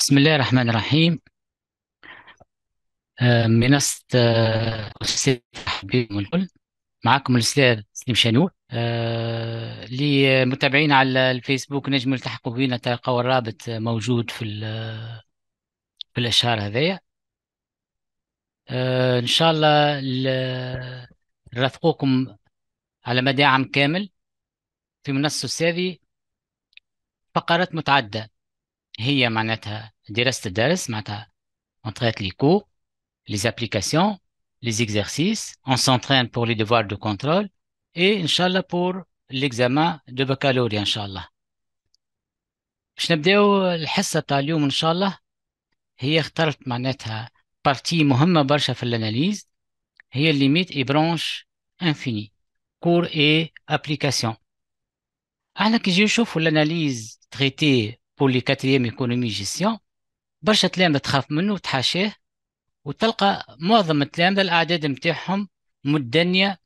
بسم الله الرحمن الرحيم. منصة أستاذ حبيب الكل. معكم الأستاذ سليم شانور. للمتابعين على الفيسبوك نجموا يلتحقوا بنا، تلقوا الرابط موجود في الإشعار هذايا. إن شاء الله نرافقوكم على مدى عام كامل في منصة أستاذي. فقرات متعددة هي معناتها دراسة الدرس، معناتها entrée les cours, les applications, les exercices. On s'entraîne pour les devoirs de contrôle et, Inch'Allah, pour l'examen de baccalauréat, Inch'Allah. باش نبداو الحصة تاع اليوم إن شاء الله. هي اخترت معناتها بارتي مهمة برشا في الاناليز، هي الليميت اي برانش انفيني، كور اي ابليكاسيون. احنا كي نجيو نشوفوا الاناليز تريتي بور لي كاتريام ايكونومي جيستيون، برشا تلامذة تخاف منه وتحاشاه، وتلقى معظم التلامذة الأعداد متاعهم متدنية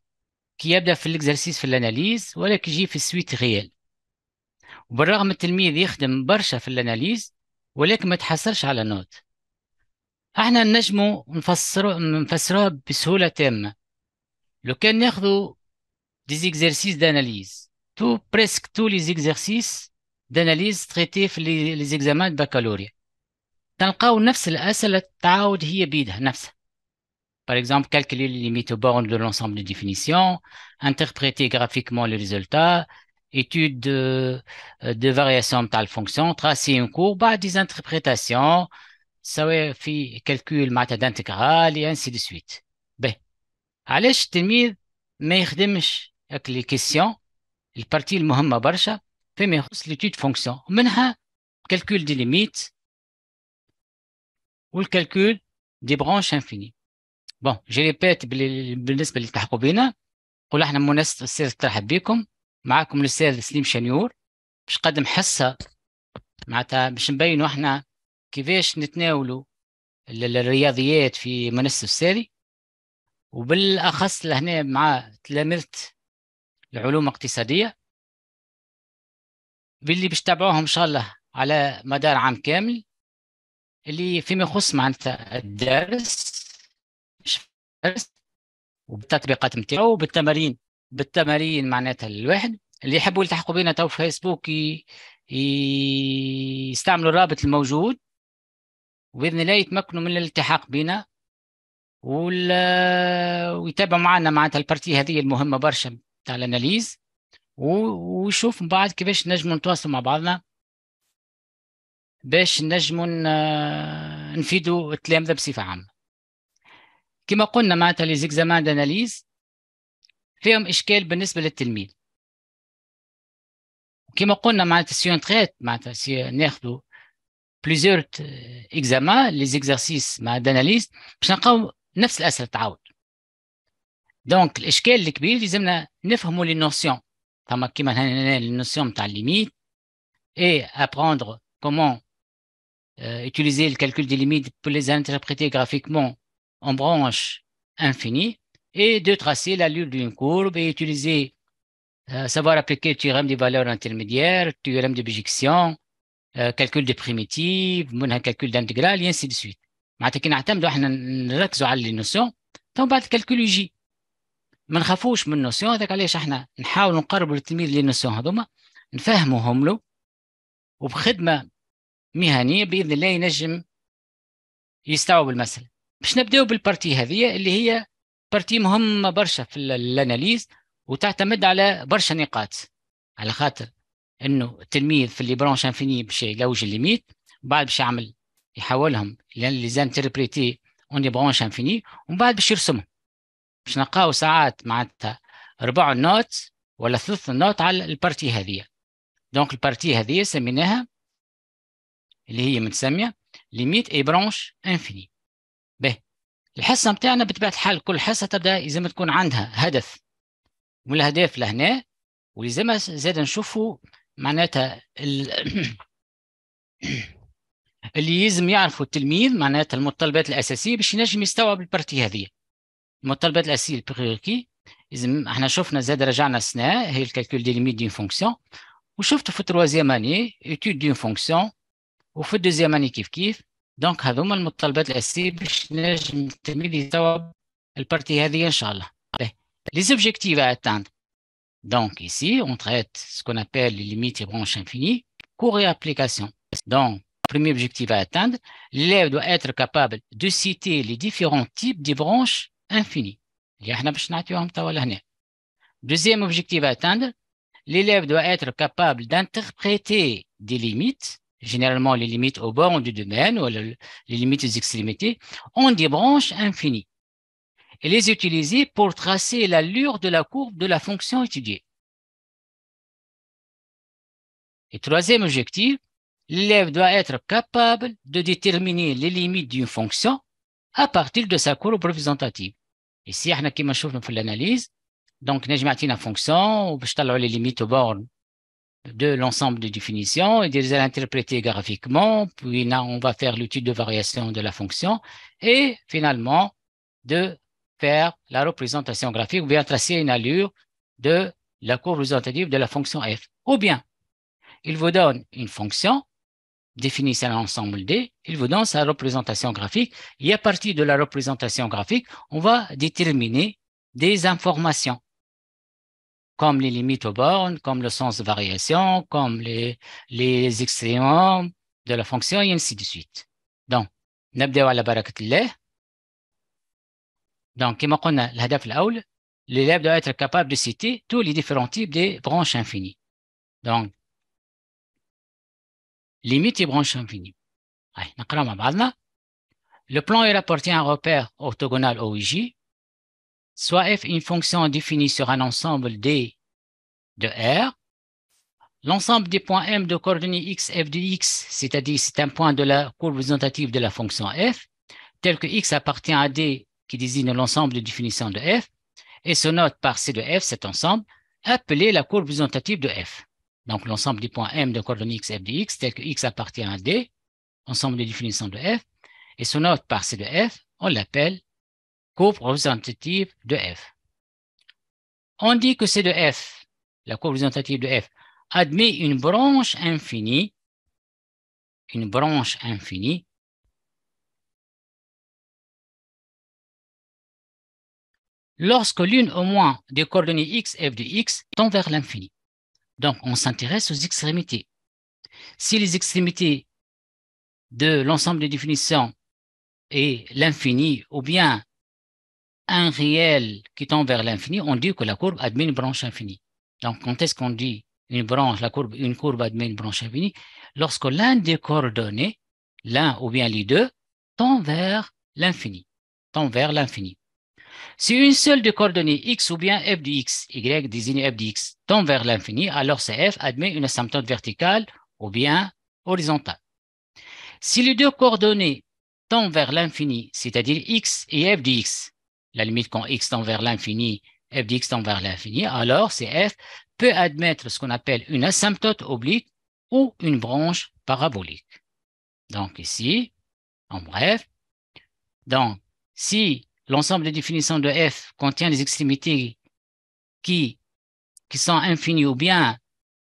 كي يبدأ في الإكزرسيس في الأناليز ولا كي يجي في السويت غيال. وبالرغم التلميذ يخدم برشا في الأناليز ولكن ما تحصلش على نوت. احنا نجمو نفسروها بسهولة تامة. لو كان ناخذوا دي exercices d'analyse, presque tous les exercices d'analyse traités في les examens de baccalauréat، تلقاو نفس الأسئلة تعاود هي بيدها نفسها. Par exemple, calculer les limites aux bornes de l'ensemble de définitions, interpréter graphiquement les résultats, étude de variation de telle fonction, tracer une courbe, بعد des interprétations, سواء في calcul معناتها d'intégrale et ainsi de suite. باهي، علاش التلميذ ما يخدمش هاك لي كيسيون البارتي المهمة برشا فيما يخص l'étude fonction، ومنها calcul des limites والcalcul des branches infinies. بون جي ريبيت بالنسبة اللي تلحقوا بينا، قول احنا منصة أستاذ ترحب بكم. معكم الأستاذ سليم شنيور باش نقدم حصة معناتها باش نبينوا احنا كيفاش نتناولوا الرياضيات في منصة أستاذي، وبالأخص لهنا مع تلامذة العلوم الاقتصادية باللي باش تتابعوهم إن شاء الله على مدار عام كامل، اللي فيما يخص معناتها الدرس مش الدرس وبالتطبيقات نتاعو بالتمارين معناتها الواحد اللي يحبوا يلتحقوا بينا تو في فيسبوك يستعملوا الرابط الموجود، وبإذن الله يتمكنوا من الالتحاق بنا ويتابعوا معنا معناتها البارتي هذه المهمة برشا تاع الاناليز، ويشوف من بعد كيفاش نجموا نتواصلوا مع بعضنا باش نجموا نفيدوا التلامذة بصفة عامة. كما قلنا معناتها لي زيكزامان داناليز فيهم إشكال بالنسبة للتلميذ. كما قلنا معناتها سيون تريت معناتها ناخذوا بليزيور اكزامان لي زيكزارسيس مع داناليز باش نلقاو نفس الأسئلة تعاود. دونك الإشكال الكبير لازمنا نفهموا لي نوسيون، ثم كيما هنا لي نوسيون تاع الليميت et apprendre comment utiliser le calcul des limites pour les interpréter graphiquement en branches infinies, et de tracer l'allure d'une courbe et utiliser savoir appliquer le théorème des valeurs intermédiaires, le théorème de bijection, calcul de primitives, منها calcul d'intégrale et ainsi de suite. معناتها كي نعتمدوا احنا نركزوا على النوسيون ثم بعد الكالكول يجي، ما نخافوش من النوسيون. هذاك علاش احنا نحاولوا نقربوا للتلميذ للنوسيون هذوما، نفهموهم له، وبخدمه مهنيه باذن الله ينجم يستوعب المسألة. باش نبداو بالبارتي هذه اللي هي بارتي مهمة برشا في الاناليز وتعتمد على برشا نقاط، على خاطر انه التلميذ في اللي برونش انفيني باش يلوج الليميت، بعد باش يعمل يحولهم لي زانتربريتي اون دي برونش انفيني، ومن بعد باش يرسمهم. باش نلقاو ساعات معناتها ربع النوت ولا ثلث النوت على البارتي هذه. دونك البارتي هذه سميناها اللي هي متسميه ليميت اي برونش انفيني. به الحصه نتاعنا بطبيعه الحال كل حصه تبدا لازم تكون عندها هدف، والاهداف لهنا ولازم زاد نشوفوا معناتها اللي لازم يعرفوا التلميذ معناتها المتطلبات الاساسيه باش ينجم يستوعب البارتي هذه. المتطلبات الاساسيه البريكي لازم احنا شفنا زاد رجعنا السنه هي الكالكول دي ليميت دين فونكسيون، وشفتوا في التروازيام اني ايتود دين فونكسيون وفي الدوزيام اني كيف دونك هذوما المتطلبات الاساسيه باش نجم التلميذ يستوعب البارتي هذه ان شاء الله. Les objectifs à atteindre. Donc ici, on traite ce qu'on appelle les limites et branches infinies, cours et application. Donc, premier objectif à atteindre, l'élève doit être capable de citer les différents types de branches infinies. Deuxième objectif à atteindre, l'élève doit être capable d'interpréter des limites, généralement les limites aux bornes du domaine ou les limites aux extrémités, en des branches infinies et les utiliser pour tracer l'allure de la courbe de la fonction étudiée. Et troisième objectif, l'élève doit être capable de déterminer les limites d'une fonction à partir de sa courbe représentative. Ici, on a كما شفنا في l'analyse, donc نجم يعطينا fonction وباش طلعوا les limites aux bornes de l'ensemble de définitions et de les interpréter graphiquement, puis là, on va faire l'étude de variation de la fonction et finalement de faire la représentation graphique ou bien tracer une allure de la courbe représentative de la fonction f. Ou bien, il vous donne une fonction, définissez un ensemble D, il vous donne sa représentation graphique et à partir de la représentation graphique, on va déterminer des informations comme les limites aux bornes, comme le sens de variation, comme les extrémums de la fonction et ainsi de suite. Donc, نبدأ على بركة الله. Donc, كما قلنا الهدف الأول, l'élève doit être capable de citer tous les différents types de branches infinies. Donc, limites et branches infinies. Allez, نقرأ مع بعضنا. Le plan est rapporté à un repère orthogonal OIJ, soit f une fonction définie sur un ensemble D de R. L'ensemble des points M de coordonnées x, f de x, c'est-à-dire c'est un point de la courbe représentative de la fonction f, tel que x appartient à D qui désigne l'ensemble de définition de f, et se note par C de f, cet ensemble, appelé la courbe représentative de f. Donc l'ensemble des points M de coordonnées x, f de x, tel que x appartient à D, ensemble de définition de f, et se note par C de f, on l'appelle courbe représentative de f. On dit que C de f, la courbe représentative de f, admet une branche infinie, lorsque l'une au moins des coordonnées x, f de x tend vers l'infini. Donc, on s'intéresse aux extrémités. Si les extrémités de l'ensemble des définitions est l'infini ou bien un réel qui tend vers l'infini, on dit que la courbe admet une branche infinie. Donc, quand est-ce qu'on dit une courbe admet une branche infinie? Lorsque l'un des coordonnées, l'un ou bien les deux, tend vers l'infini. Si une seule des coordonnées x ou bien f de x, y désigne f de x, tend vers l'infini, alors c'est f admet une asymptote verticale ou bien horizontale. Si les deux coordonnées tendent vers l'infini, c'est-à-dire x et f de x, la limite quand x tend vers l'infini, f de x tend vers l'infini, alors c'est f peut admettre ce qu'on appelle une asymptote oblique ou une branche parabolique. Donc ici, en bref, donc si l'ensemble de définitions de f contient des extrémités qui sont infinies ou bien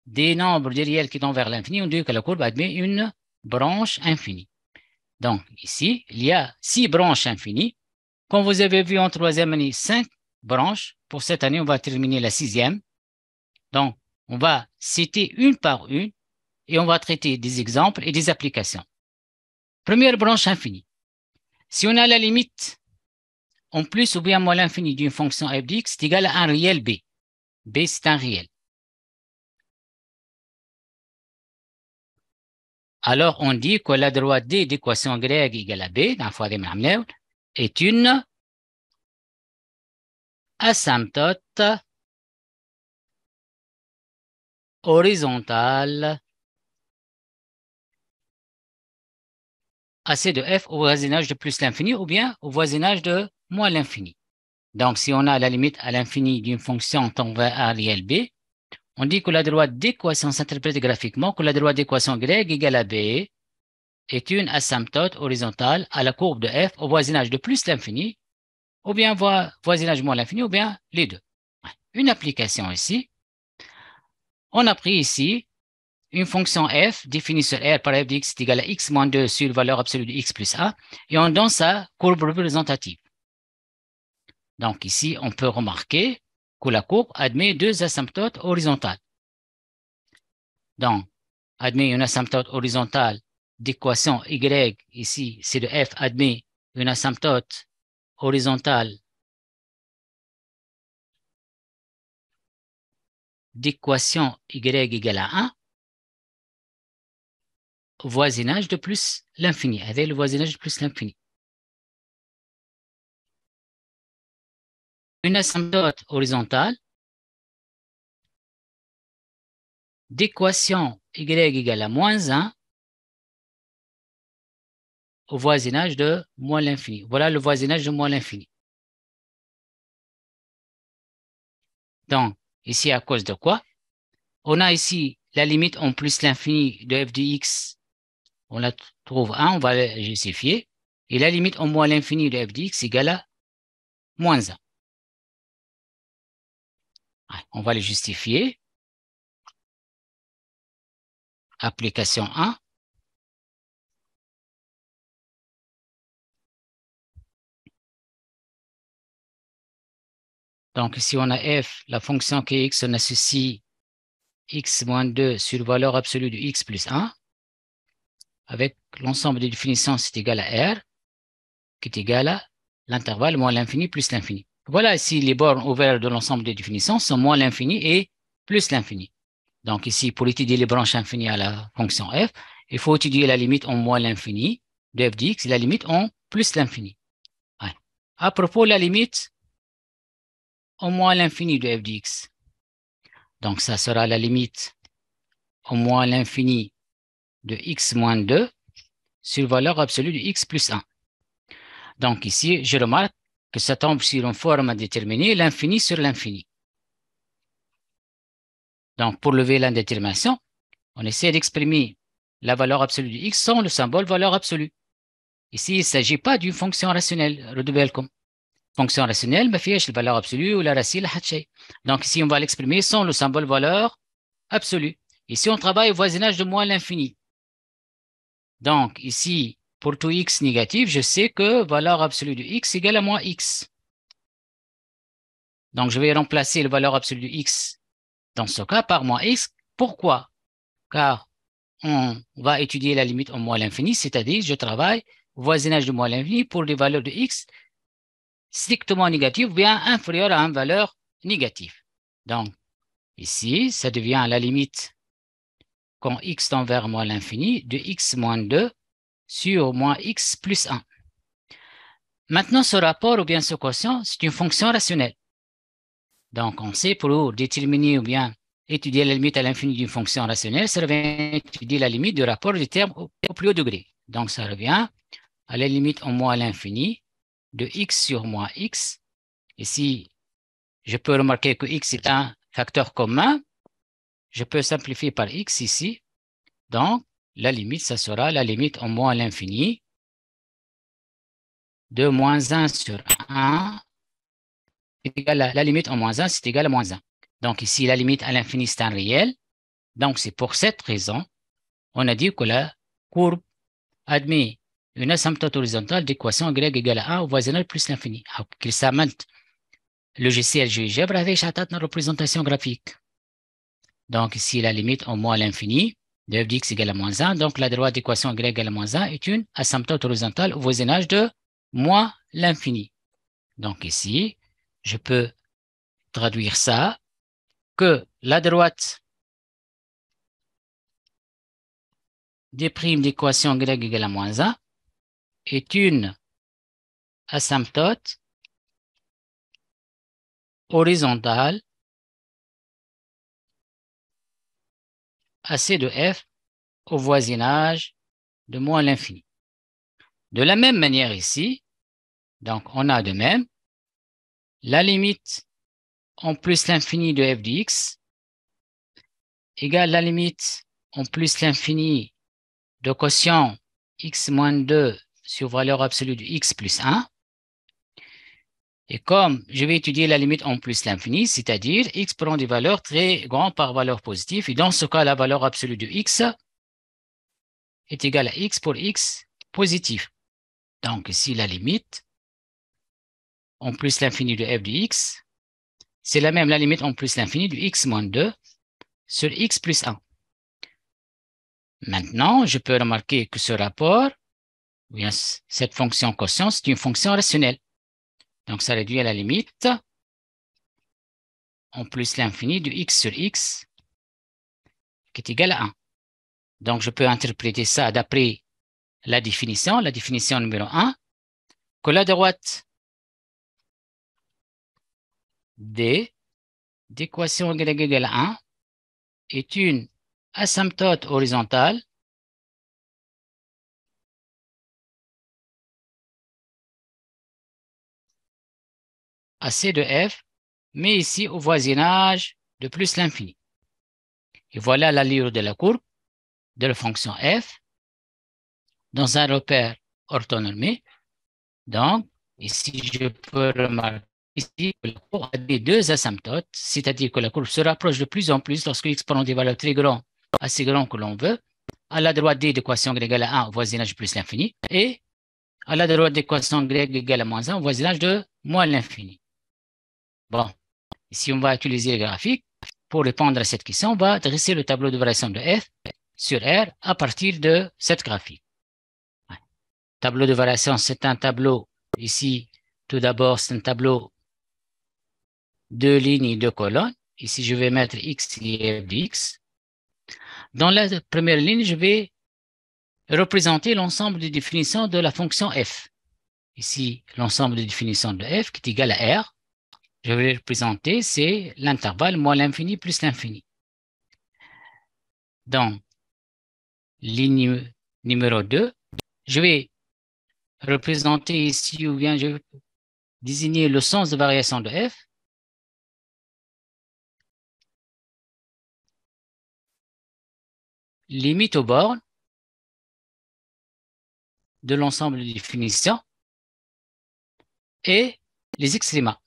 des nombres de réels qui tendent vers l'infini, on dit que la courbe admet une branche infinie. Donc ici, il y a 6 branches infinies. Comme vous avez vu en troisième année, 5 branches. Pour cette année, on va terminer la 6e. Donc, on va citer une par une et on va traiter des exemples et des applications. Première branche infinie. Si on a la limite en plus ou bien moins l'infini d'une fonction f de x, c'est égal à un réel b. B, c'est un réel. Alors, on dit que la droite D d'équation grecque égale à B, est une asymptote horizontale à C de f au voisinage de plus l'infini ou bien au voisinage de moins l'infini. Donc, si on a la limite à l'infini d'une fonction tendant vers un réel B, on dit que la droite d'équation s'interprète graphiquement que la droite d'équation grecque égale à B est une asymptote horizontale à la courbe de f au voisinage de plus l'infini ou bien voisinage moins l'infini ou bien les deux. Une application ici. On a pris ici une fonction f définie sur R par f de x est égale à x moins 2 sur valeur absolue de x plus a, et on donne sa courbe représentative. Donc ici, on peut remarquer que la courbe admet deux asymptotes horizontales. Donc, admet une asymptote horizontale d'équation y, ici, c'est de f admet une asymptote horizontale d'équation y égale à 1, voisinage de plus l'infini, avec le voisinage de plus l'infini. Une asymptote horizontale d'équation y égale à moins 1 au voisinage de moins l'infini. Voilà le voisinage de moins l'infini. Donc, ici, à cause de quoi? On a ici la limite en plus l'infini de f de x. On la trouve 1, on va la justifier. Et la limite en moins l'infini de f de x égale à moins 1. On va le justifier. Application 1. Donc, ici, on a f, la fonction qui est x, on associe x moins 2 sur valeur absolue de x plus 1, avec l'ensemble des définitions, c'est égal à R, qui est égal à l'intervalle moins l'infini plus l'infini. Voilà ici les bornes ouvertes de l'ensemble des définitions sont moins l'infini et plus l'infini. Donc ici, pour étudier les branches infinies à la fonction f, il faut étudier la limite en moins l'infini de f de x et la limite en plus l'infini. Ouais. À propos de la limite en moins l'infini de f de x, donc ça sera la limite en moins l'infini de x moins 2 sur valeur absolue de x plus 1. Donc ici, je remarque que ça tombe sur une forme à déterminer l'infini sur l'infini. Donc, pour lever l'indétermination, on essaie d'exprimer la valeur absolue de x sans le symbole valeur absolue. Ici, il ne s'agit pas d'une fonction rationnelle. ردوا fonction rationnelle, ما فيهاش la valeur absolue ou la racine لا حتى شيء. Donc ici, on va l'exprimer sans le symbole valeur absolue. Ici, on travaille au voisinage de moins l'infini. Donc ici, pour tout x négatif, je sais que valeur absolue de x égale à moins x. Donc, je vais remplacer la valeur absolue de x dans ce cas par moins x. Pourquoi? Car on va étudier la limite en moins l'infini, c'est-à-dire je travaille au voisinage de moins l'infini pour des valeurs de x strictement négatives ou bien inférieures à une valeur négative. Donc, ici, ça devient la limite quand x tend vers moins l'infini de x moins 2 sur moins x plus 1. Maintenant, ce rapport ou bien ce quotient, c'est une fonction rationnelle. Donc, on sait pour déterminer ou bien étudier la limite à l'infini d'une fonction rationnelle, ça revient à étudier la limite du rapport des termes au plus haut degré. Donc, ça revient à la limite en moins l'infini de x sur moins x. Ici, je peux remarquer que x est un facteur commun. Je peux simplifier par x ici. Donc, la limite, ça sera la limite en moins l'infini de moins 1 sur 1 est égal à la limite en moins 1, c'est égal à moins 1. Donc, ici, la limite à l'infini, c'est un réel. Donc, c'est pour cette raison, on a dit que la courbe admet une asymptote horizontale d'équation y égale à 1 au voisinage plus l'infini. Le logiciel GeoGebra avec une représentation graphique. Donc, ici, la limite en moins l'infini de f de x égale à moins 1. Donc, la droite d'équation y égale à moins 1 est une asymptote horizontale au voisinage de moins l'infini. Donc, ici, je peux traduire ça que la droite des primes d'équation y égale à moins 1 est une asymptote horizontale à C de f au voisinage de moins l'infini. De la même manière ici, donc on a de même la limite en plus l'infini de f de x égale la limite en plus l'infini de quotient x moins 2 sur valeur absolue de x plus 1 Et comme je vais étudier la limite en plus l'infini, c'est-à-dire x prend des valeurs très grandes par valeur positive, et dans ce cas, la valeur absolue de x est égale à x pour x positif. Donc ici, la limite en plus l'infini de f de x, c'est la même la limite en plus l'infini de x moins 2 sur x plus 1. Maintenant, je peux remarquer que ce rapport, bien, cette fonction quotient, c'est une fonction rationnelle. Donc, ça réduit à la limite en plus l'infini de x sur x qui est égal à 1. Donc, je peux interpréter ça d'après la définition numéro 1, que la droite D d'équation y égale à 1 est une asymptote horizontale à C de f, mais ici au voisinage de plus l'infini. Et voilà l'allure de la courbe de la fonction f dans un repère orthonormé. Donc, ici, je peux remarquer ici que la courbe a des deux asymptotes, c'est-à-dire que la courbe se rapproche de plus en plus lorsque x prend des valeurs très grandes, assez grandes que l'on veut. À la droite d d'équation y égale à 1 au voisinage plus l'infini, et à la droite d'équation y égale à moins 1 au voisinage de moins l'infini. Bon, ici, on va utiliser le graphique. Pour répondre à cette question, on va dresser le tableau de variation de f sur R à partir de cette graphique. Tableau de variation, c'est un tableau, ici, tout d'abord, c'est un tableau deux lignes et deux colonnes. Ici, je vais mettre x et f de x. Dans la première ligne, je vais représenter l'ensemble des définitions de la fonction f. Ici, l'ensemble des définitions de f qui est égal à R. Je vais le représenter, c'est l'intervalle moins l'infini plus l'infini. Dans ligne numéro 2, je vais représenter ici, ou bien je vais désigner le sens de variation de f. Limite aux bornes de l'ensemble des définitions et les extrémas.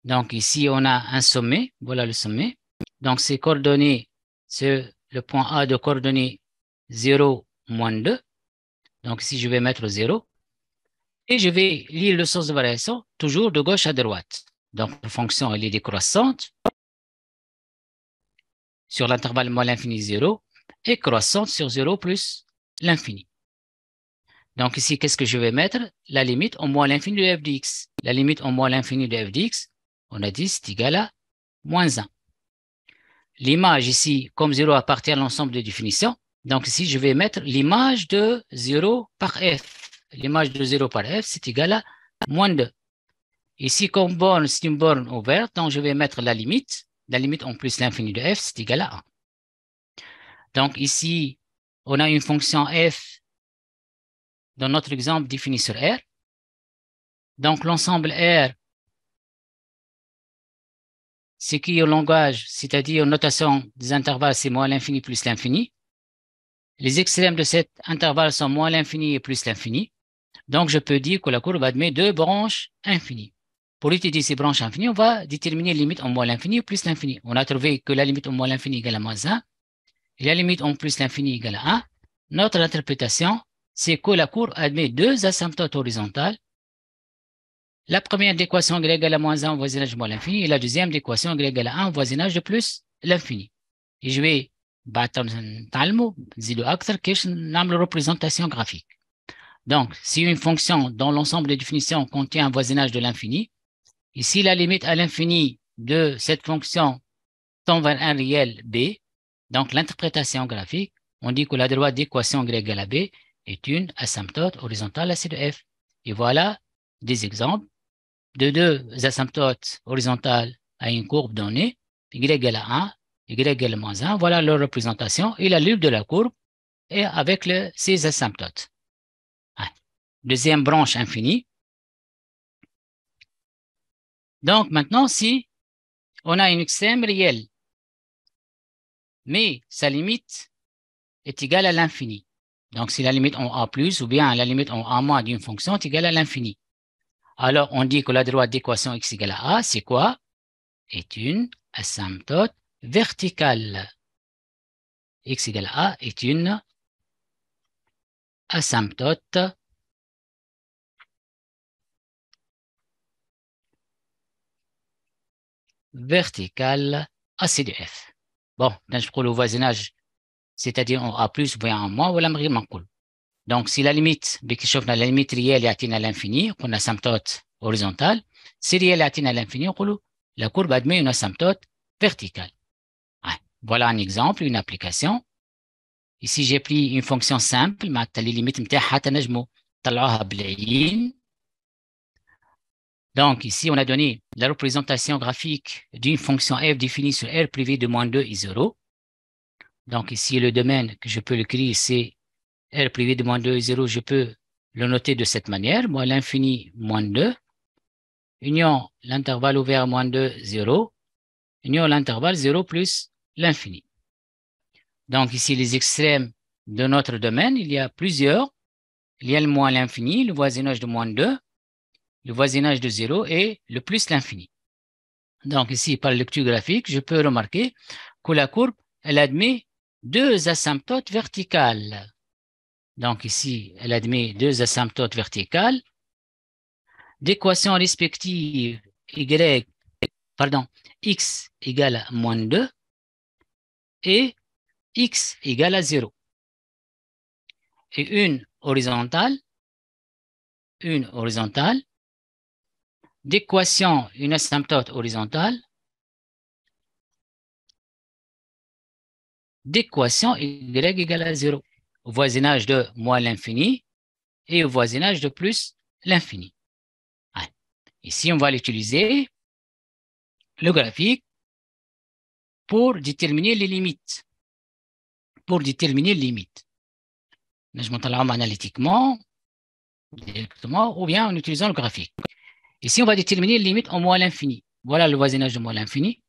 Donc ici, on a un sommet. Voilà le sommet. Donc ces coordonnées, c'est le point A de coordonnées 0, moins 2. Donc ici, je vais mettre 0. Et je vais lire le sens de variation, toujours de gauche à droite. Donc la fonction, elle est décroissante sur l'intervalle moins l'infini 0 et croissante sur 0 plus l'infini. Donc ici, qu'est-ce que je vais mettre? La limite en moins l'infini de f de x. La limite en moins l'infini de f de x, on a dit c'est égal à moins 1. L'image ici, comme 0 appartient à l'ensemble des définitions, donc ici, je vais mettre l'image de 0 par f. L'image de 0 par f, c'est égal à moins 2. Ici, comme borne, c'est une borne ouverte, donc je vais mettre la limite. La limite en plus l'infini de f, c'est égal à 1. Donc ici, on a une fonction f dans notre exemple définie sur R. Donc l'ensemble R, c'est qui au langage, c'est-à-dire en notation des intervalles, c'est moins l'infini plus l'infini. Les extrêmes de cet intervalle sont moins l'infini et plus l'infini. Donc, je peux dire que la courbe admet deux branches infinies. Pour étudier ces branches infinies, on va déterminer la limite en moins l'infini ou plus l'infini. On a trouvé que la limite en moins l'infini égale à moins 1 et la limite en plus l'infini égale à 1. Notre interprétation, c'est que la courbe admet deux asymptotes horizontales. La première d'équation y égale à moins 1 au voisinage de moins l'infini et la deuxième d'équation y égale à 1 au voisinage de plus l'infini. Et je vais نتعلموا نزيدوا أكثر كيفاش نعملوا représentation graphique. Donc, si une fonction dont l'ensemble des définitions contient un voisinage de l'infini, ici la limite à l'infini de cette fonction tend vers un réel b, donc l'interprétation graphique, on dit que la droite d'équation y égale à b est une asymptote horizontale à C de f. Et voilà des exemples de deux asymptotes horizontales à une courbe donnée, y égale à 1, y égale à moins 1. Voilà leur représentation et la lube de la courbe est avec ces asymptotes. Deuxième branche infinie. Donc maintenant, si on a une extrême réelle, mais sa limite est égale à l'infini, Donc, si la limite en A plus ou bien la limite en A moins d'une fonction est égale à l'infini. Alors, on dit que la droite d'équation x égale à A, c'est quoi? Est une asymptote verticale. X égale à A est une asymptote verticale AC de F. Bon, je prends le voisinage, c'est-à-dire en A plus ou bien en moins, voilà, donc, si la limite, la limite réelle est atteinte à l'infini, on a asymptote horizontale. Si réelle est atteinte à l'infini, on la courbe admet une asymptote verticale. Voilà un exemple, une application. Ici, j'ai pris une fonction simple, les limites متاعها تنجموا طلعوها بالعين. Donc, ici, on a donné la représentation graphique d'une fonction f définie sur R privé de moins 2 et 0. Donc, ici, le domaine que je peux l'écrire, c'est R privé de moins 2 et 0. Je peux le noter de cette manière. Moi, l'infini, moins 2. Union l'intervalle ouvert moins 2, 0. Union l'intervalle 0 plus l'infini. Donc, ici, les extrêmes de notre domaine, il y a plusieurs. Il y a le moins l'infini, le voisinage de moins 2, le voisinage de 0 et le plus l'infini. Donc ici, par lecture graphique, je peux remarquer que la courbe, elle admet deux asymptotes verticales. Donc ici, elle admet deux asymptotes verticales d'équations respectives x égale à moins 2 et x égale à 0. Et une horizontale d'équation, une asymptote horizontale d'équation y égale à 0, au voisinage de moins l'infini et au voisinage de plus l'infini. Ici, on va l'utiliser, le graphique, pour déterminer les limites. Je montre analytiquement, directement, ou bien en utilisant le graphique. Ici, on va déterminer les limites en moins l'infini. Voilà le voisinage de moins l'infini.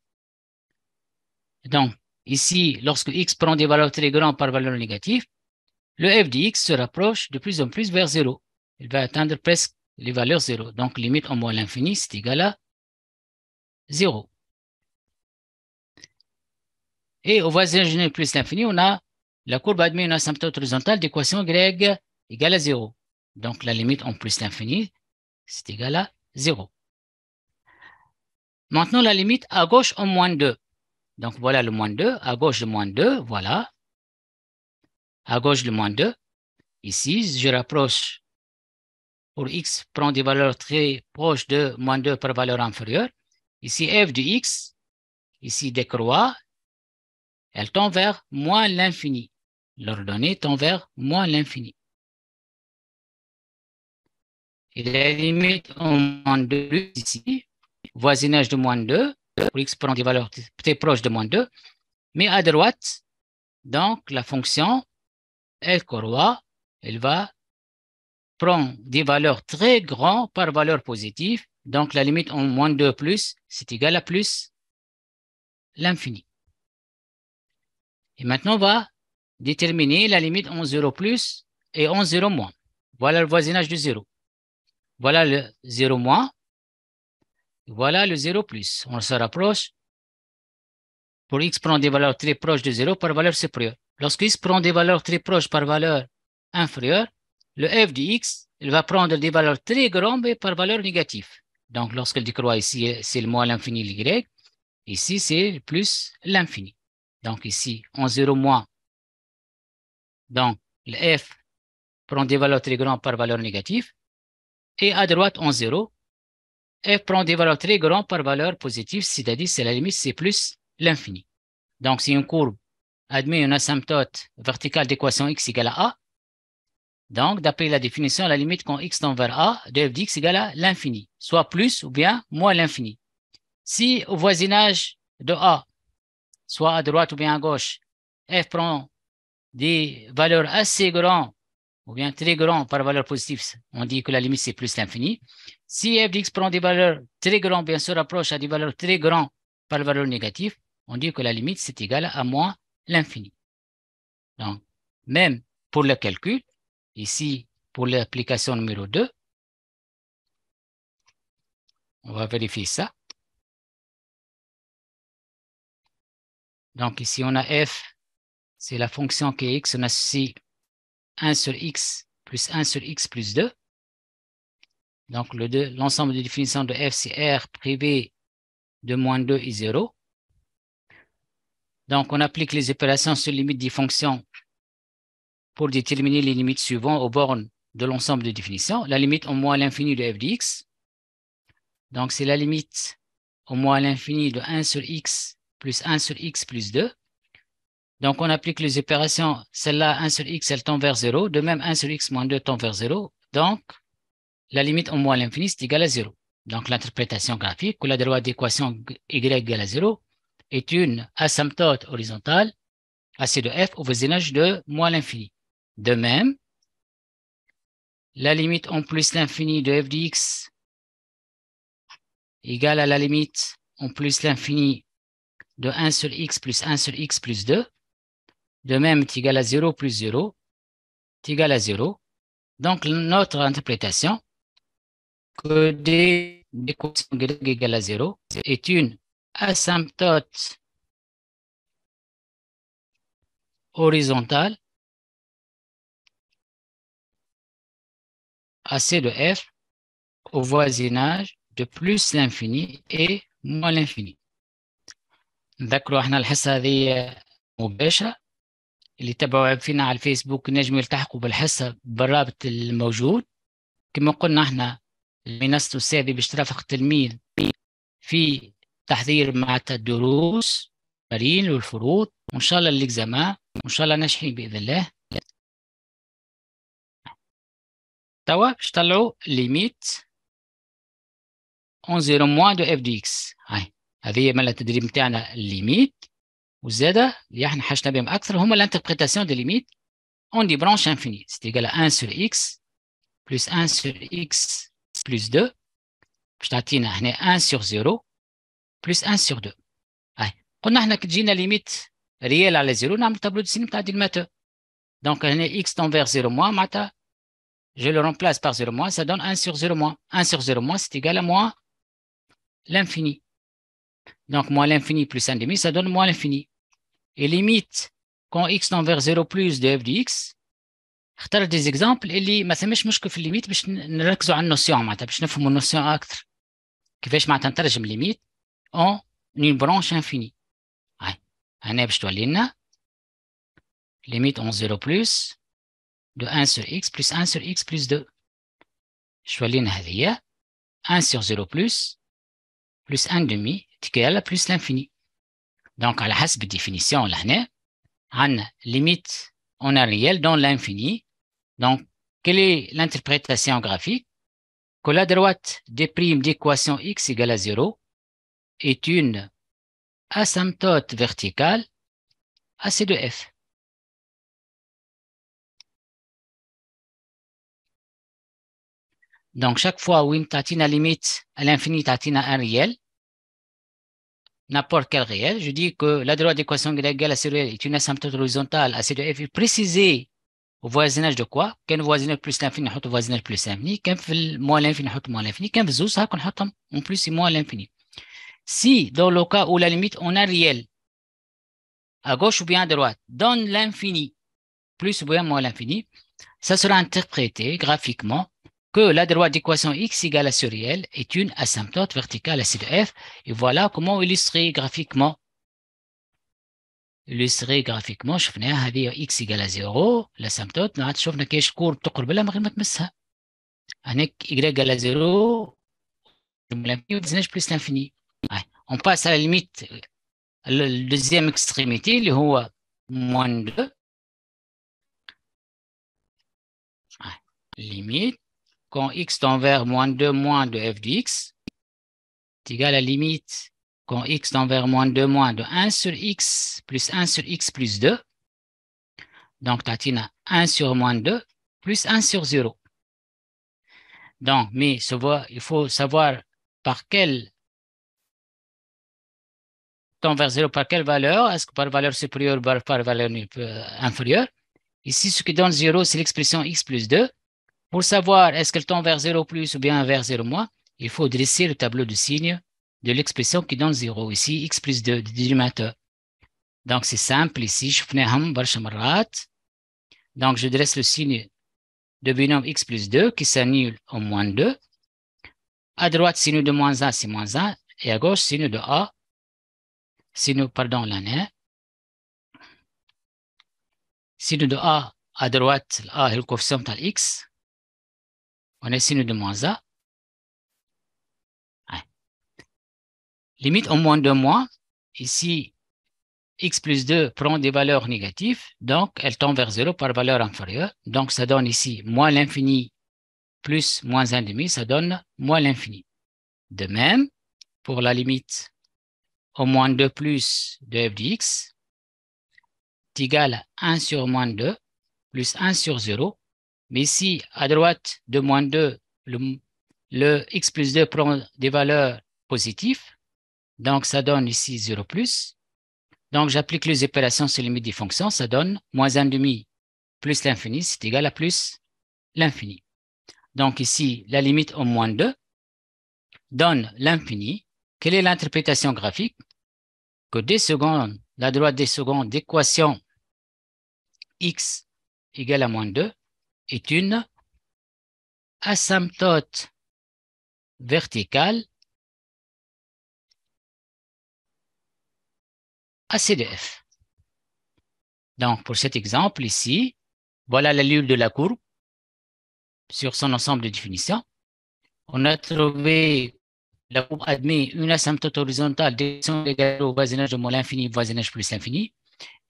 Donc, ici, lorsque x prend des valeurs très grandes par valeur négative, le f de x se rapproche de plus en plus vers 0. Il va atteindre presque les valeurs 0. Donc, limite en moins l'infini, c'est égal à 0. Et au voisinage de plus l'infini, on a la courbe admet une asymptote horizontale d'équation y égale à 0. Donc, la limite en plus l'infini, c'est égal à 0. Maintenant, la limite à gauche en moins 2. Donc, voilà le moins 2. À gauche, le moins 2. Voilà. À gauche, le moins 2. Ici, je rapproche pour x prend des valeurs très proches de moins 2 par valeur inférieure. Ici, f de x, ici décroît, elle tend vers moins l'infini. L'ordonnée tend vers moins l'infini. Et la limite en moins 2 ici, voisinage de moins 2, pour x prend des valeurs très proches de moins 2, mais à droite, donc la fonction, elle croît, elle va prendre des valeurs très grandes par valeur positive, donc la limite en moins 2 plus, c'est égal à plus l'infini. Et maintenant, on va déterminer la limite en 0 plus et en 0 moins. Voilà le voisinage de 0. Voilà le 0 moins. Voilà le 0 plus. On se rapproche. Pour x prend des valeurs très proches de 0 par valeur supérieure. Lorsque x prend des valeurs très proches par valeur inférieure, le f de x, il va prendre des valeurs très grandes par valeur négative. Donc, lorsqu'elle décroît ici, c'est le moins l'infini y. Ici, c'est plus l'infini. Donc, ici, en 0 moins, donc, le f prend des valeurs très grandes par valeur négative. Et à droite, en 0, f prend des valeurs très grandes par valeur positive, c'est-à-dire, c'est la limite, c'est plus l'infini. Donc, si une courbe admet une asymptote verticale d'équation x égale à a, donc, d'après la définition, la limite quand x tend vers a de f de x égale à l'infini, soit plus ou bien moins l'infini. Si au voisinage de a, soit à droite ou bien à gauche, f prend des valeurs assez grandes ou bien très grandes par valeur positive, on dit que la limite c'est plus l'infini. Si f de x prend des valeurs très grandes, bien se rapproche à des valeurs très grandes par valeur négative, on dit que la limite c'est égal à moins l'infini. Donc, même pour le calcul. Ici, pour l'application numéro 2, on va vérifier ça. Donc ici, on a f, c'est la fonction qui est x, on associe 1 sur x plus 1 sur x plus 2. Donc l'ensemble de définition de f, c'est r privé de moins 2 et 0. Donc on applique les opérations sur limite des fonctions pour déterminer les limites suivantes aux bornes de l'ensemble de définition. La limite au moins à l'infini de f de x. Donc c'est la limite au moins à l'infini de 1 sur x plus 1 sur x plus 2. Donc, on applique les opérations. Celle-là, 1 sur x, elle tend vers 0. De même, 1 sur x moins 2 tend vers 0. Donc, la limite au moins à l'infini, c'est égal à 0. Donc, l'interprétation graphique ou la droite d'équation y égale à 0 est une asymptote horizontale AC de f au voisinage de moins l'infini. De même, la limite en plus l'infini de f de x égale à la limite en plus l'infini de 1 sur x plus 1 sur x plus 2. De même, est égal à 0 plus 0 est égal à 0. Donc, notre interprétation que d d'équation y égale à 0 est une asymptote horizontale AC de f au voisinage de plus l'infini et moins l'infini. ذكروا احنا الحصة هذه مباشرة. اللي تابعوا فينا على الفيسبوك نجموا يلتحقوا بالحصة بالرابط الموجود. كما قلنا احنا منصة السابي باش ترافق التلميذ في تحضير مع الدروس المرين والفروض، وان شاء الله الاكزامان، وان شاء الله ناجحين باذن الله. توا باش طلعوا ليميت اون 0 موان دو اف دي اكس. هاي هذه مال التدريب نتاعنا الليميت، وزاده اللي احنا حاجتنا بهم اكثر هما الانتربريتاسيون دي ليميت اون دي برانش انفيني سي ايغال 1 سور اكس بلس 1 سور اكس بلس 2 باش تعطينا هنا 1 سور 0 بلس 1 سور 2. هاي قلنا احنا كي تجينا ليميت ريال على 0 نعمل تابلو دو سين نتاع ديلماتور. دونك هنا x tend vers 0 moins معناتها je le remplace par 0 moins, ça donne 1 sur 0 moins. 1 sur 0 moins, c'est égal à moins l'infini. Donc moins l'infini plus 1 demi, ça donne moins l'infini. Et limite quand x tend vers 0 plus de f de x, اختار des exemples اللي ما ثماش مشكل في الليميت باش نركزوا على النوسيون معناتها باش نفهموا النوسيون اكثر. كيفاش معناتها نترجم ليميت en une branche infinie. هاي هنا باش تولي لنا limite en 0 plus de 1 sur x plus 1 sur x plus 2. شوالينا هذه 1 sur 0 plus 1 demi égal à plus l'infini. Donc على حسب الديفينيسيون لهنا عندنا limite en un réel dans l'infini. Donc quelle est l'interprétation graphique? Que la droite des primes d'équation x égale à 0 est une asymptote verticale AC de f. Donc, chaque fois où une tatine limite à l'infini tatine un réel, n'importe quel réel, je dis que la droite d'équation égale à 0 est une asymptote horizontale à C de f. Préciser au voisinage de quoi? Quel voisinage plus l'infini, au voisinage plus l'infini, quel moins l'infini, moins l'infini, quel zou ça qu'on a en plus et moins l'infini. Si dans le cas où la limite on a réel, à gauche ou bien à droite, donne l'infini, plus ou bien moins l'infini, ça sera interprété graphiquement que la droite d'équation x égale à ce réel est une asymptote verticale à C de f. Et voilà comment illustrer graphiquement. illustrer graphiquement شفناها هذه x égale à 0 l'asymptote. نعاد شفنا كيش كور تقرب لها من غير ما تمسها. هناك y égale à 0 plus l'infini. On passe à la limite la deuxième extrémité اللي هو moins 2. Limite quand x tend vers moins 2 moins de f de x est égal à la limite quand x tend vers moins 2 moins de 1 sur x plus 1 sur x plus 2. Donc, tatina 1 sur moins 2 plus 1 sur 0. Donc, mais il faut savoir par quelle tend vers 0, par quelle valeur, est-ce que par valeur supérieure ou par valeur inférieure. Ici, ce qui donne 0, c'est l'expression x plus 2. Pour savoir est-ce qu'elle tend vers 0 plus ou bien vers 0 moins, il faut dresser le tableau de signes de l'expression qui donne 0. Ici, x plus 2 du dénominateur. Donc, c'est simple ici. Donc, je dresse le signe de binôme x plus 2 qui s'annule au moins 2. À droite, signe de moins 1, c'est moins 1. Et à gauche, signe de a. Signe, pardon, l'année. Signe de a à droite, a est le coefficient à x. On a signe de moins a. Ouais. Limite au moins 2 moins. Ici, x plus 2 prend des valeurs négatives, donc elle tend vers 0 par valeur inférieure. Donc, ça donne ici moins l'infini plus moins 1,5, ça donne moins l'infini. De même, pour la limite au moins 2 plus de f de x est égal à 1 sur moins 2 plus 1 sur 0. Mais ici, à droite de moins 2, le x plus 2 prend des valeurs positives. Donc, ça donne ici 0 plus. Donc, j'applique les opérations sur les limites des fonctions. Ça donne moins 1,5 plus l'infini, c'est égal à plus l'infini. Donc, ici, la limite au moins 2 donne l'infini. Quelle est l'interprétation graphique? Que des secondes, la droite des secondes d'équation x égale à moins 2 est une asymptote verticale à C de f. Donc, pour cet exemple ici, voilà l'allure de la courbe sur son ensemble de définitions. On a trouvé la courbe admet une asymptote horizontale d'équation égale au voisinage de moins l'infini, voisinage plus l'infini,